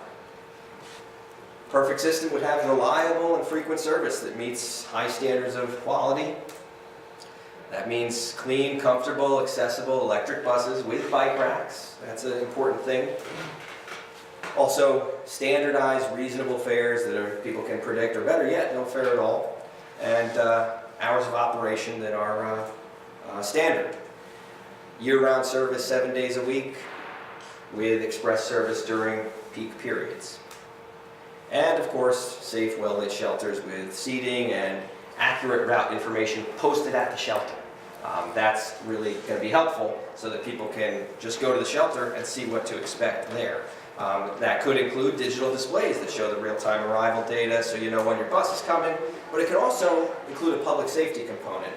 Perfect system would have reliable and frequent service that meets high standards of quality. That means clean, comfortable, accessible electric buses with bike racks. That's an important thing. Also, standardized, reasonable fares that people can predict, or better yet, no fare at all. And hours of operation that are standard. Year-round service 7 days a week with express service during peak periods. And of course, safe, well-lit shelters with seating and accurate route information posted at the shelter. That's really going to be helpful so that people can just go to the shelter and see what to expect there. That could include digital displays that show the real-time arrival data so you know when your bus is coming, but it could also include a public safety component.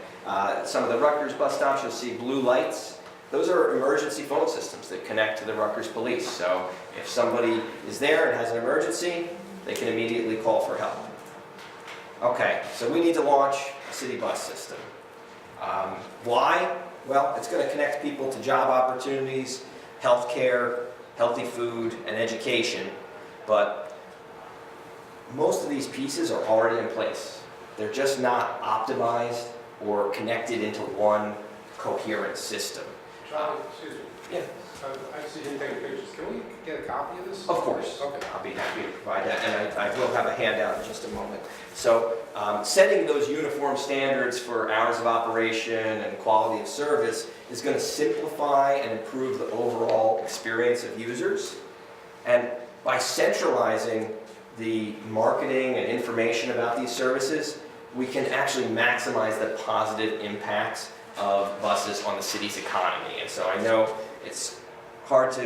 Some of the Rutgers bus stops, you'll see blue lights. Those are emergency phone systems that connect to the Rutgers police. So if somebody is there and has an emergency, they can immediately call for help. Okay, so we need to launch a city bus system. Why? Well, it's going to connect people to job opportunities, healthcare, healthy food, and education, but most of these pieces are already in place. They're just not optimized or connected into one coherent system. Charlie, excuse me. Yeah. I see you taking pictures. Can we get a copy of this? Of course. Okay. I'll be happy to provide that, and I will have a handout in just a moment. So, setting those uniform standards for hours of operation and quality of service is going to simplify and improve the overall experience of users. And by centralizing the marketing and information about these services, we can actually maximize the positive impacts of buses on the city's economy. And so I know it's hard to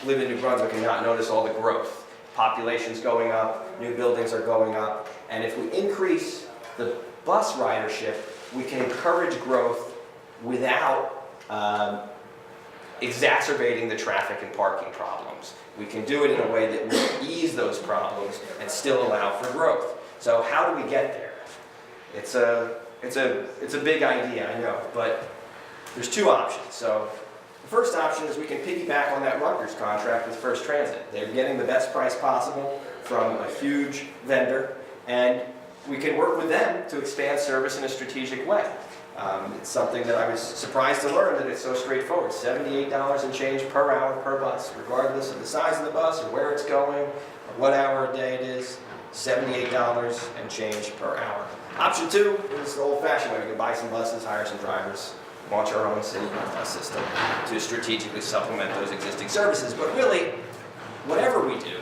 live in New Brunswick and not notice all the growth. Population's going up, new buildings are going up, and if we increase the bus ridership, we can encourage growth without exacerbating the traffic and parking problems. We can do it in a way that will ease those problems and still allow for growth. So how do we get there? It's a big idea, I know, but there's two options. So the first option is we can piggyback on that Rutgers contract with First Transit. They're getting the best price possible from a huge vendor, and we can work with them to expand service in a strategic way. It's something that I was surprised to learn that it's so straightforward. $78 and change per hour per bus, regardless of the size of the bus or where it's going or what hour of day it is. $78 and change per hour. Option two is the old-fashioned way. We can buy some buses, hire some drivers, launch our own city bus system to strategically supplement those existing services. But really, whatever we do,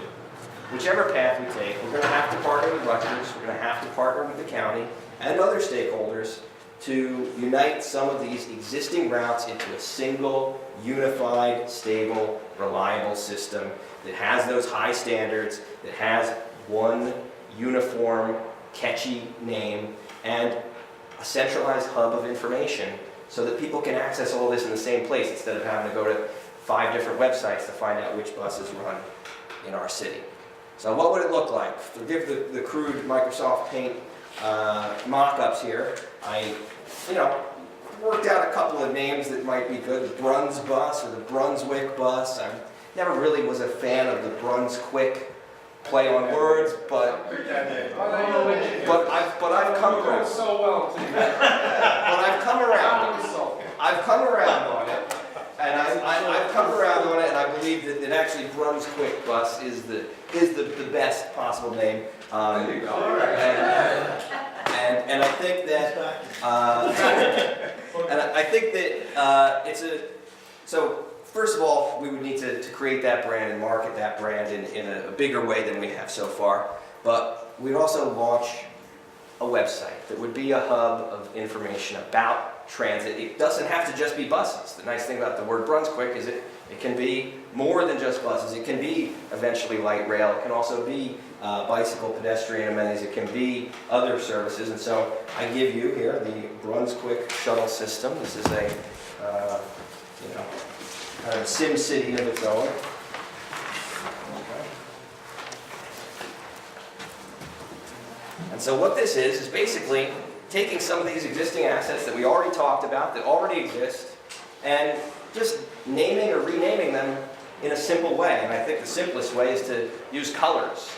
whichever path we take, we're going to have to partner with Rutgers, we're going to have to partner with the county and other stakeholders to unite some of these existing routes into a single, unified, stable, reliable system that has those high standards, that has one uniform, catchy name, and a centralized hub of information so that people can access all this in the same place instead of having to go to 5 different websites to find out which buses run in our city. So what would it look like? Forgive the crude Microsoft Paint mock-ups here. I, worked out a couple of names that might be good. The Bruns bus or the Brunswick bus. I never really was a fan of the Brunswick play on words, but I've come around. So well to you. But I've come around. I've come around on it, and I've come around on it, and I believe that actually Brunswick bus is the best possible name. There you go. And I think that it's a so. First of all, we would need to create that brand and market that brand in a bigger way than we have so far. But we'd also launch a website that would be a hub of information about transit. It doesn't have to just be buses. The nice thing about the word Brunswick is it can be more than just buses. It can be eventually light rail. It can also be bicycle, pedestrian amenities. It can be other services. And so I give you here the Brunswick Shuttle system. This is a, kind of sim city of its own. Okay. And so what this is basically taking some of these existing assets that we already talked about, that already exist, and just naming or renaming them in a simple way. And I think the simplest way is to use colors.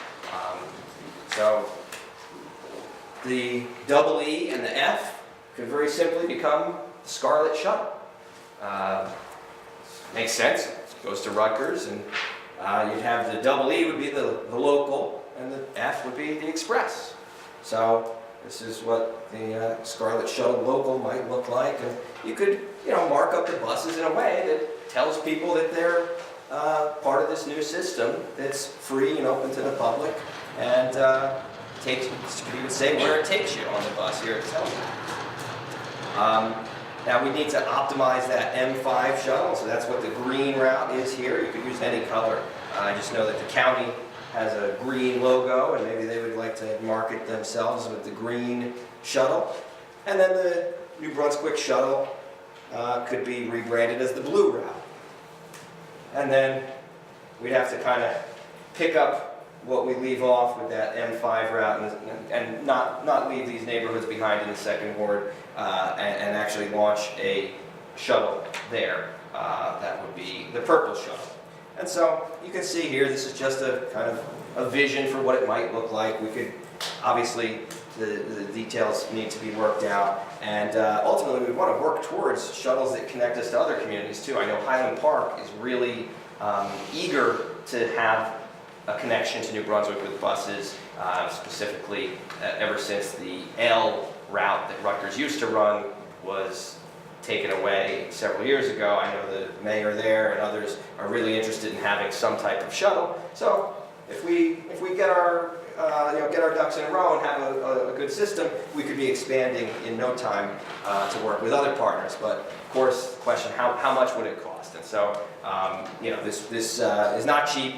So the double E and the F could very simply become the Scarlet Shuttle. Makes sense. It goes to Rutgers, and you'd have the double E would be the local, and the F would be the express. So this is what the Scarlet Shuttle local might look like, and you could, mark up the buses in a way that tells people that they're part of this new system that's free and open to the public, and you would say where it takes you on the bus here. It tells you. Now we need to optimize that M5 shuttle, so that's what the green route is here. You could use any color. I just know that the county has a green logo, and maybe they would like to market themselves with the green shuttle. And then the New Brunswick Shuttle could be rebranded as the blue route. And then we'd have to kind of pick up what we leave off with that M5 route and not leave these neighborhoods behind in the second ward and actually launch a shuttle there. That would be the purple shuttle. And so you can see here, this is just a kind of a vision for what it might look like. We could, obviously, the details need to be worked out. And ultimately, we want to work towards shuttles that connect us to other communities too. I know Highland Park is really eager to have a connection to New Brunswick with buses, specifically ever since the L route that Rutgers used to run was taken away several years ago. I know the mayor there and others are really interested in having some type of shuttle. So if we get our ducks in a row and have a good system, we could be expanding in no time to work with other partners. But of course, the question, how much would it cost? And so this is not cheap.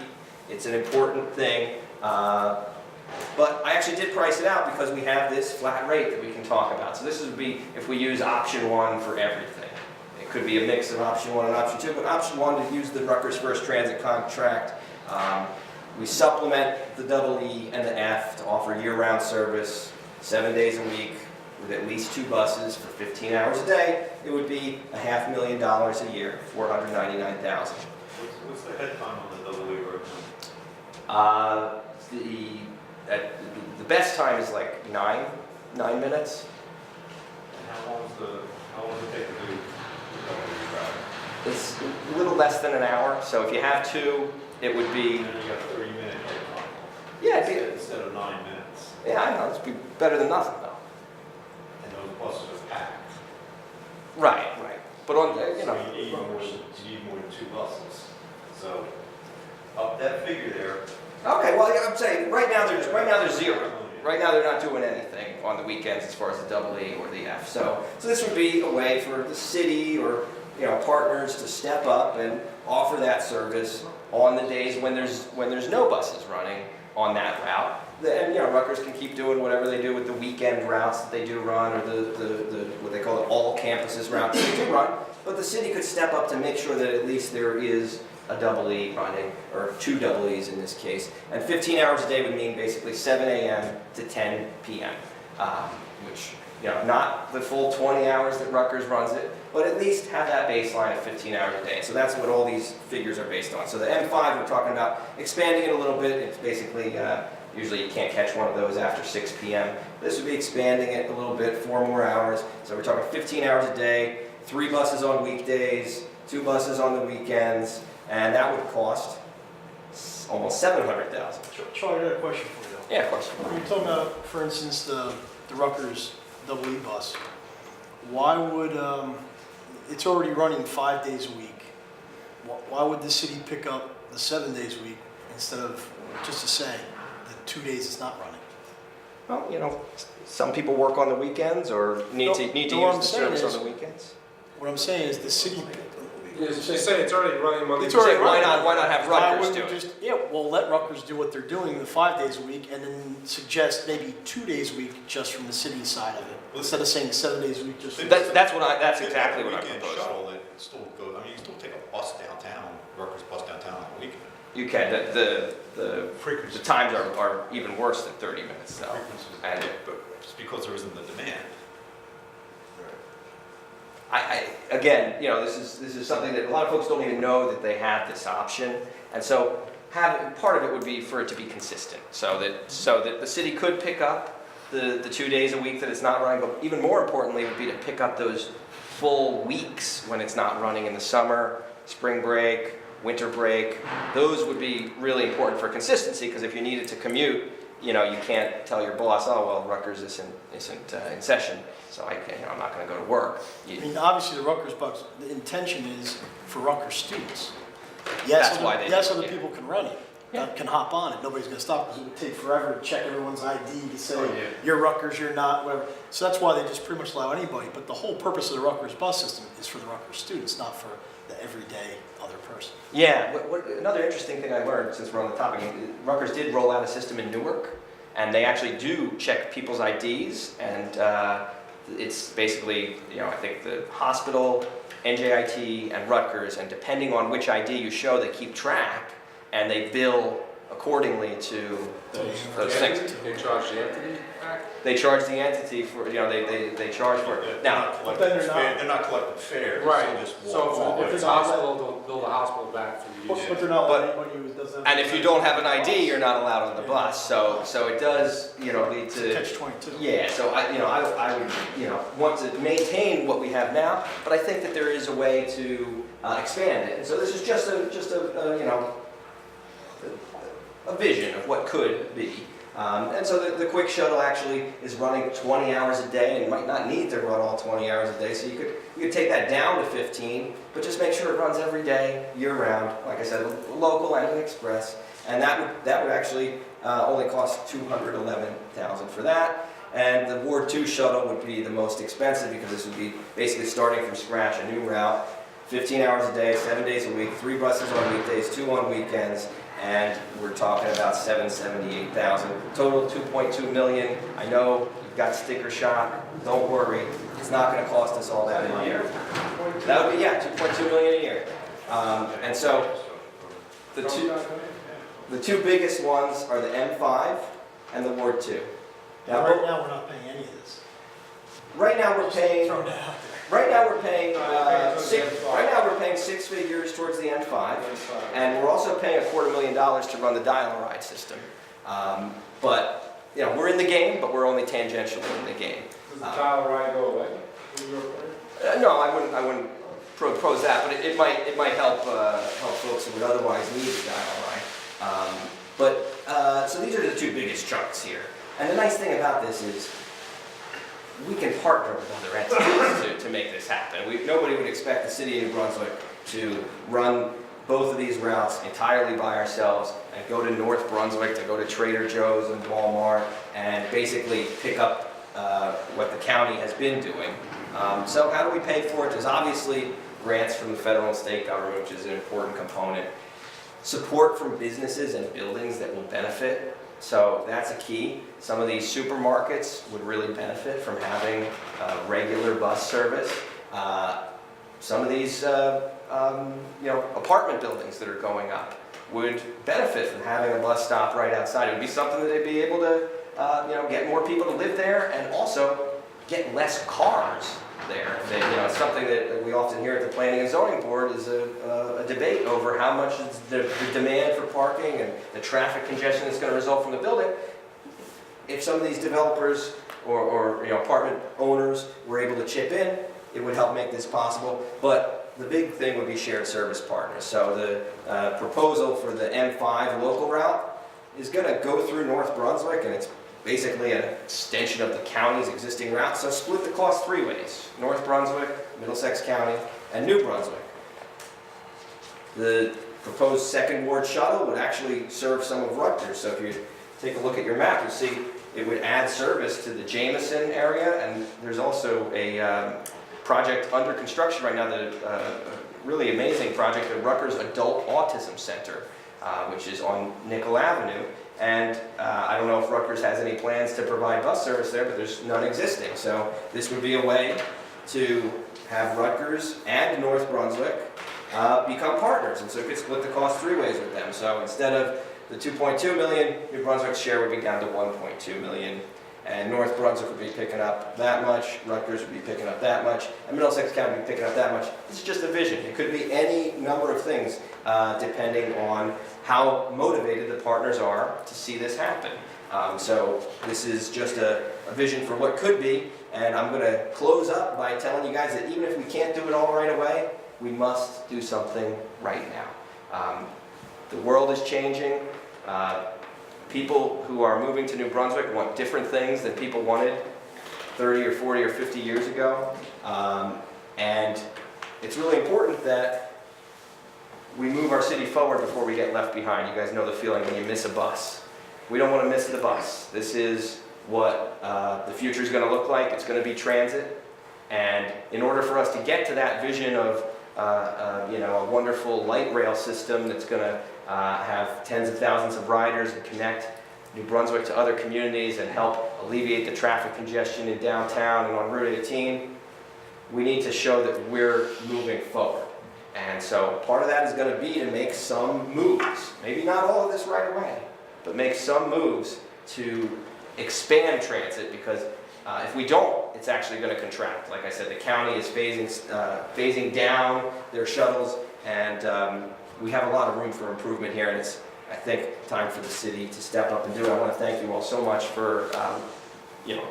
It's an important thing, but I actually did price it out because we have this flat rate that we can talk about. So this would be if we use option 1 for everything, It could be a mix of option 1 and option 2, but option 1 to use the Rutgers First Transit contract. We supplement the EE and the F to offer year-round service, 7 days a week, with at least 2 buses for 15 hours a day. It would be $500,000 a year, $499,000. What's the head time on the EE road? The best time is like 9 minutes. And how long does it take to do the EE route? It's a little less than an hour, so if you have 2, it would be, And then you got 30-minute head time. yeah, it'd Instead of 9 minutes. be, yeah, I know, it'd be better than nothing though. And those buses are packed. Right. But on, So you need more than 2 buses. So up that figure there. Okay, well, yeah, I'm saying, right now there's 0. Right now, they're not doing anything on the weekends as far as the EE or the F. So this would be a way for the city or, partners to step up and offer that service on the days when there's no buses running on that route. And, Rutgers can keep doing whatever they do with the weekend routes that they do run, or the what they call the all campuses route that they do run. But the city could step up to make sure that at least there is a EE running, or 2 EEs in this case. And 15 hours a day would mean basically 7 a.m. to 10 p.m., which, not the full 20 hours that Rutgers runs it, but at least have that baseline of 15 hours a day. So that's what all these figures are based on. So the M5, we're talking about expanding it a little bit. It's basically, usually you can't catch one of those after 6 p.m. This would be expanding it a little bit, 4 more hours. So we're talking 15 hours a day, 3 buses on weekdays, 2 buses on the weekends, and that would cost almost $700,000. Charlie, I got a question for you. Yeah, of course. When you're talking about, for instance, the Rutgers EE bus, why would, it's already running 5 days a week. Why would the city pick up the 7 days a week instead of just to say the 2 days it's not running? Well, some people work on the weekends or need to use the service on the weekends. What I'm saying is the city. You say it's already running Monday. It's already Why running. not have Why Rutgers wouldn't do we it? just, let Rutgers do what they're doing the 5 days a week, and then suggest maybe 2 days a week just from the city side of it, instead of saying 7 days a week just. That's exactly what I Weekend propose. shuttle, it still goes, you can still take a bus downtown, Rutgers bus downtown on the weekend. You can. The Frequency. times are even worse than 30 minutes though. And But just because there isn't the demand. again, this is something that a lot of folks don't even know that they have this option, and so part of it would be for it to be consistent, so that the city could pick up the 2 days a week that it's not running, but even more importantly would be to pick up those full weeks when it's not running in the summer, spring break, winter break. Those would be really important for consistency, because if you needed to commute, you can't tell your boss, oh, well, Rutgers isn't in session, so I'm not going to go to work. I mean, obviously, the Rutgers bus, the intention is for Rutgers students. That's why they do it, other yeah. people can run it, can hop on it. Nobody's going to stop, because it would take forever to check everyone's ID to say, you're Rutgers, you're not, whatever. So that's why they just pretty much allow anybody. But the whole purpose of the Rutgers bus system is for the Rutgers students, not for the everyday other person. Yeah, another interesting thing I learned, since we're on the topic, Rutgers did roll out a system in Newark, and they actually do check people's IDs, and it's basically, I think the hospital, NJIT, and Rutgers, and depending on which ID you show, they keep track, and they bill accordingly to those things. They charge the entity back? They charge the entity for, they charge for it. Now, but then They're not collecting fares. Right. They'll just So walk if off. it's a hospital, they'll bill the hospital back for the use. But they're not But- letting anybody who doesn't. and if you don't have an ID, you're not allowed on the bus, so it does, lead to... Catch-22. Yeah, so I would, want to maintain what we have now, but I think that there is a way to expand it. And so this is just a vision of what could be. And so the quick shuttle actually is running 20 hours a day, and might not need to run all 20 hours a day, so you could take that down to 15, but just make sure it runs every day, year-round. Like I said, local and an express, and that would actually only cost $211,000 for that. And the Ward 2 shuttle would be the most expensive, because this would be basically starting from scratch, a new route, 15 hours a day, 7 days a week, 3 buses on weekdays, 2 on weekends, and we're talking about $778,000. Total $2.2 million. I know you've got sticker shock. Don't worry. It's not going to cost us all that money. That would be, yeah, 2.2 million a year. And so the two biggest ones are the M5 and the Ward 2. Now, Right now, we're not paying any of this. right now we're paying. Throwing that out there. Right now we're paying six figures towards the N5, and we're also paying $250,000 to run the dial-a-ride system. But you know, we're in the game, but we're only tangentially in the game. Does the dial ride go away? No, I wouldn't propose that, but it might help folks who would otherwise need the dial-a-ride. So these are the two biggest chunks here. And the nice thing about this is we can partner with other entities to make this happen. Nobody would expect the city of New Brunswick to run both of these routes entirely by ourselves and go to North Brunswick, to go to Trader Joe's and Walmart, and basically pick up what the county has been doing. So how do we pay for it? There's obviously grants from the federal and state government, which is an important component. Support from businesses and buildings that will benefit. So that's a key. Some of these supermarkets would really benefit from having regular bus service. Some of these apartment buildings that are going up would benefit from having a bus stop right outside. It would be something that they'd be able to get more people to live there, and also get less cars there. It's something that we often hear at the Planning and Zoning Board is a debate over how much is the demand for parking and the traffic congestion that's going to result from the building. If some of these developers or apartment owners were able to chip in, it would help make this possible. But the big thing would be shared service partners. So the proposal for the M5 local route is going to go through North Brunswick, and it's basically an extension of the county's existing route. So split the cost three ways: North Brunswick, Middlesex County, and New Brunswick. The proposed second ward shuttle would actually serve some of Rutgers. So if you take a look at your map, you'll see it would add service to the Jameson area, and there's also a project under construction right now, a really amazing project, the Rutgers Adult Autism Center, which is on Nickel Avenue. And I don't know if Rutgers has any plans to provide bus service there, but there's none existing. So this would be a way to have Rutgers and North Brunswick become partners. And so it could split the cost three ways with them. So instead of the 2.2 million, New Brunswick's share would be down to 1.2 million. And North Brunswick would be picking up that much, Rutgers would be picking up that much, and Middlesex County would be picking up that much. This is just a vision. It could be any number of things depending on how motivated the partners are to see this happen. So this is just a vision for what could be, and I'm going to close up by telling you guys that even if we can't do it all right away, we must do something right now. The world is changing. People who are moving to New Brunswick want different things than people wanted 30 or 40 or 50 years ago. And it's really important that we move our city forward before we get left behind. You guys know the feeling when you miss a bus. We don't want to miss the bus. This is what the future is going to look like. It's going to be transit. And in order for us to get to that vision of a wonderful light rail system that's going to have tens of thousands of riders and connect New Brunswick to other communities and help alleviate the traffic congestion in downtown and on Route 18, we need to show that we're moving forward. And so part of that is going to be to make some moves. Maybe not all of this right away, but make some moves to expand transit, because if we don't, it's actually going to contract. Like I said, the county is phasing down their shuttles, and we have a lot of room for improvement here, and it's, I think, time for the city to step up and do it. I want to thank you all so much for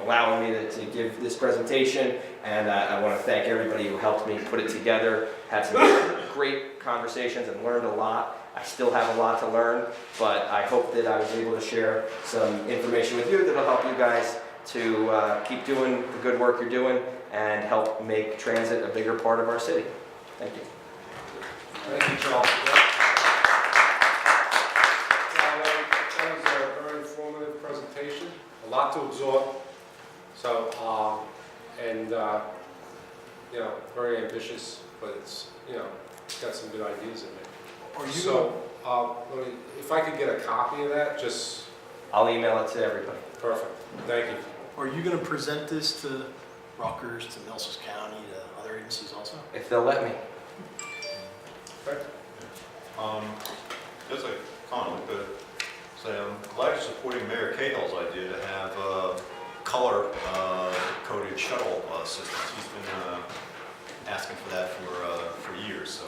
allowing me to give this presentation, and I want to thank everybody who helped me put it together. Had some great conversations and learned a lot. I still have a lot to learn, but I hope that I was able to share some information with you that will help you guys to keep doing the good work you're doing and help make transit a bigger part of our city. Thank you. Thank you, Charles. That was a very informative presentation, a lot to absorb. So, very ambitious, but it's got some good ideas in it. Are you So, if I could get a copy of that, just I'll email it to everybody. perfect. Thank you. Are you going to present this to Rutgers to Middlesex County to other agencies also? If they'll let me. Just a comment, but say I'm glad you're supporting Mayor Cahill's idea to have color coded shuttle systems. He's been asking for that for years, so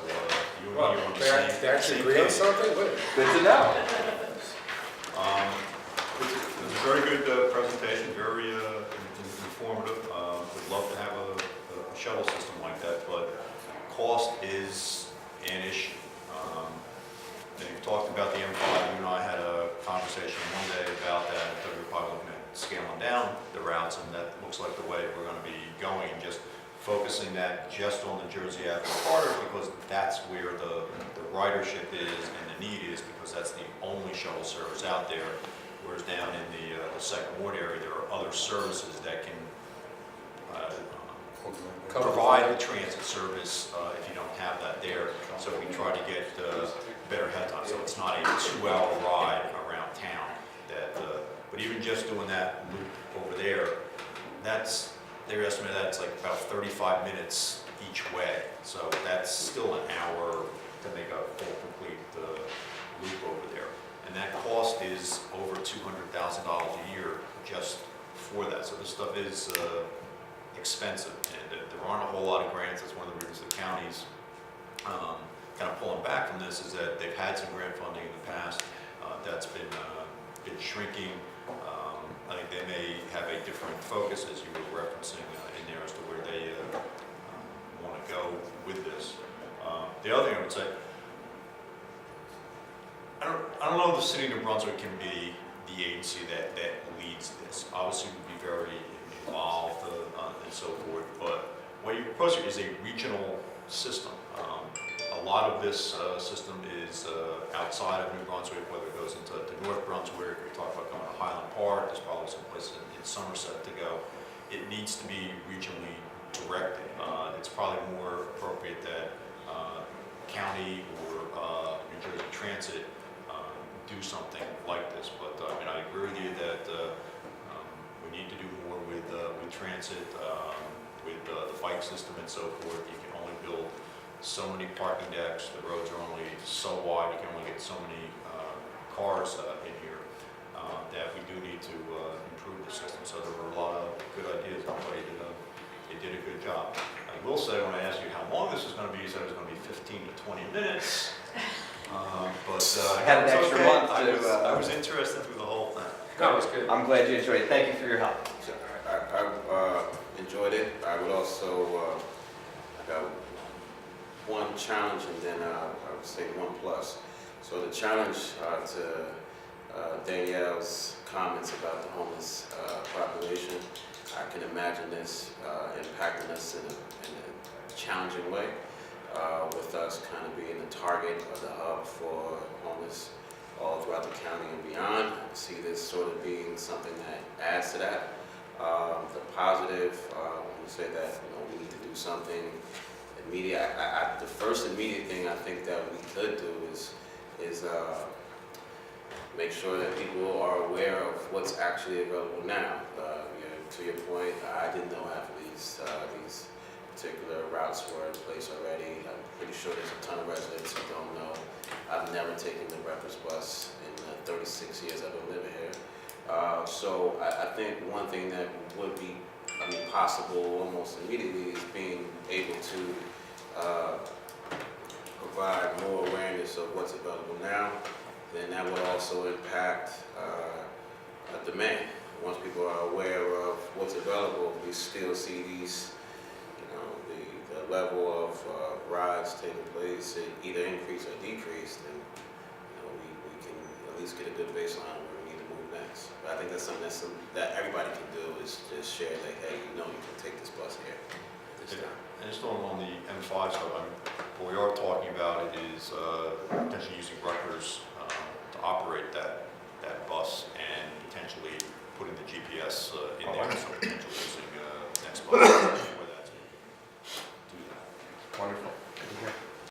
you and me are on the same page. something? Good to know. It was a very good presentation, very informative. Would love to have a shuttle system like that, but cost is an issue. And you've talked about the M5. You and I had a conversation one day about that. That we're probably looking at scaling down the routes, and that looks like the way we're going to be going, and just focusing that just on the Jersey Avenue corridor, because that's where the ridership is and the need is, because that's the only shuttle service out there. Whereas down in the Second Ward area, there are other services that can provide the transit service if you don't have that there. So we try to get better head time, so it's not a 2-hour ride around town. But even just doing that loop over there, they're estimating that's like about 35 minutes each way. So that's still an hour to make a full complete loop over there. And that cost is over $200,000 a year just for that. So this stuff is expensive, and there aren't a whole lot of grants. That's one of the reasons the county's kind of pulling back from this, is that they've had some grant funding in the past that's been shrinking. I think they may have a different focus, as you were referencing in there, as to where they want to go with this. The other thing I would say, I don't know if the city of New Brunswick can be the agency that leads this. Obviously, we'd be very involved and so forth, but what you propose here is a regional system. A lot of this system is outside of New Brunswick, whether it goes into North Brunswick, we talk about going to Highland Park, there's probably some places in Somerset to go. It needs to be regionally directed. It's probably more appropriate that county or New Jersey Transit do something like this. But I mean, I agree with you that we need to do more with transit, with the bike system and so forth. You can only build so many parking decks. The roads are only so wide. You can only get so many cars in here. That we do need to improve the system. So there were a lot of good ideas. Everybody did a good job. I will say, when I asked you how long this was going to be, you said it was going to be 15 to 20 minutes. But I had an extra okay. month I was interested through the whole thing. That was good. I'm glad you enjoyed it. Thank you for your help. I enjoyed it. I would also, I got one challenge and then I would say one plus. So the challenge to Danielle's comments about the homeless population, I can imagine this impacting us in a challenging way, with us kind of being the target of the hub for homeless all throughout the county and beyond. I see this sort of being something that adds to that. The positive, when you say that we need to do something immediate, the first immediate thing I think that we could do is make sure that people are aware of what's actually available now. To your point, I didn't know half of these particular routes were in place already. I'm pretty sure there's a ton of residents who don't know. I've never taken the breakfast bus in the 36 years I've been living here. So I think one thing that would be, possible almost immediately is being able to provide more awareness of what's available now. Then that would also impact demand. Once people are aware of what's available, we still see these, the level of rides taking place, either increase or decrease, then we can at least get a good baseline where we need to move next. But I think that's something that everybody can do, is just share, like, hey, you can take this bus here at this time. And just on the M5 stuff, what we are talking about is potentially using Rutgers to operate that bus, and potentially putting the GPS in there, so potentially using next bus.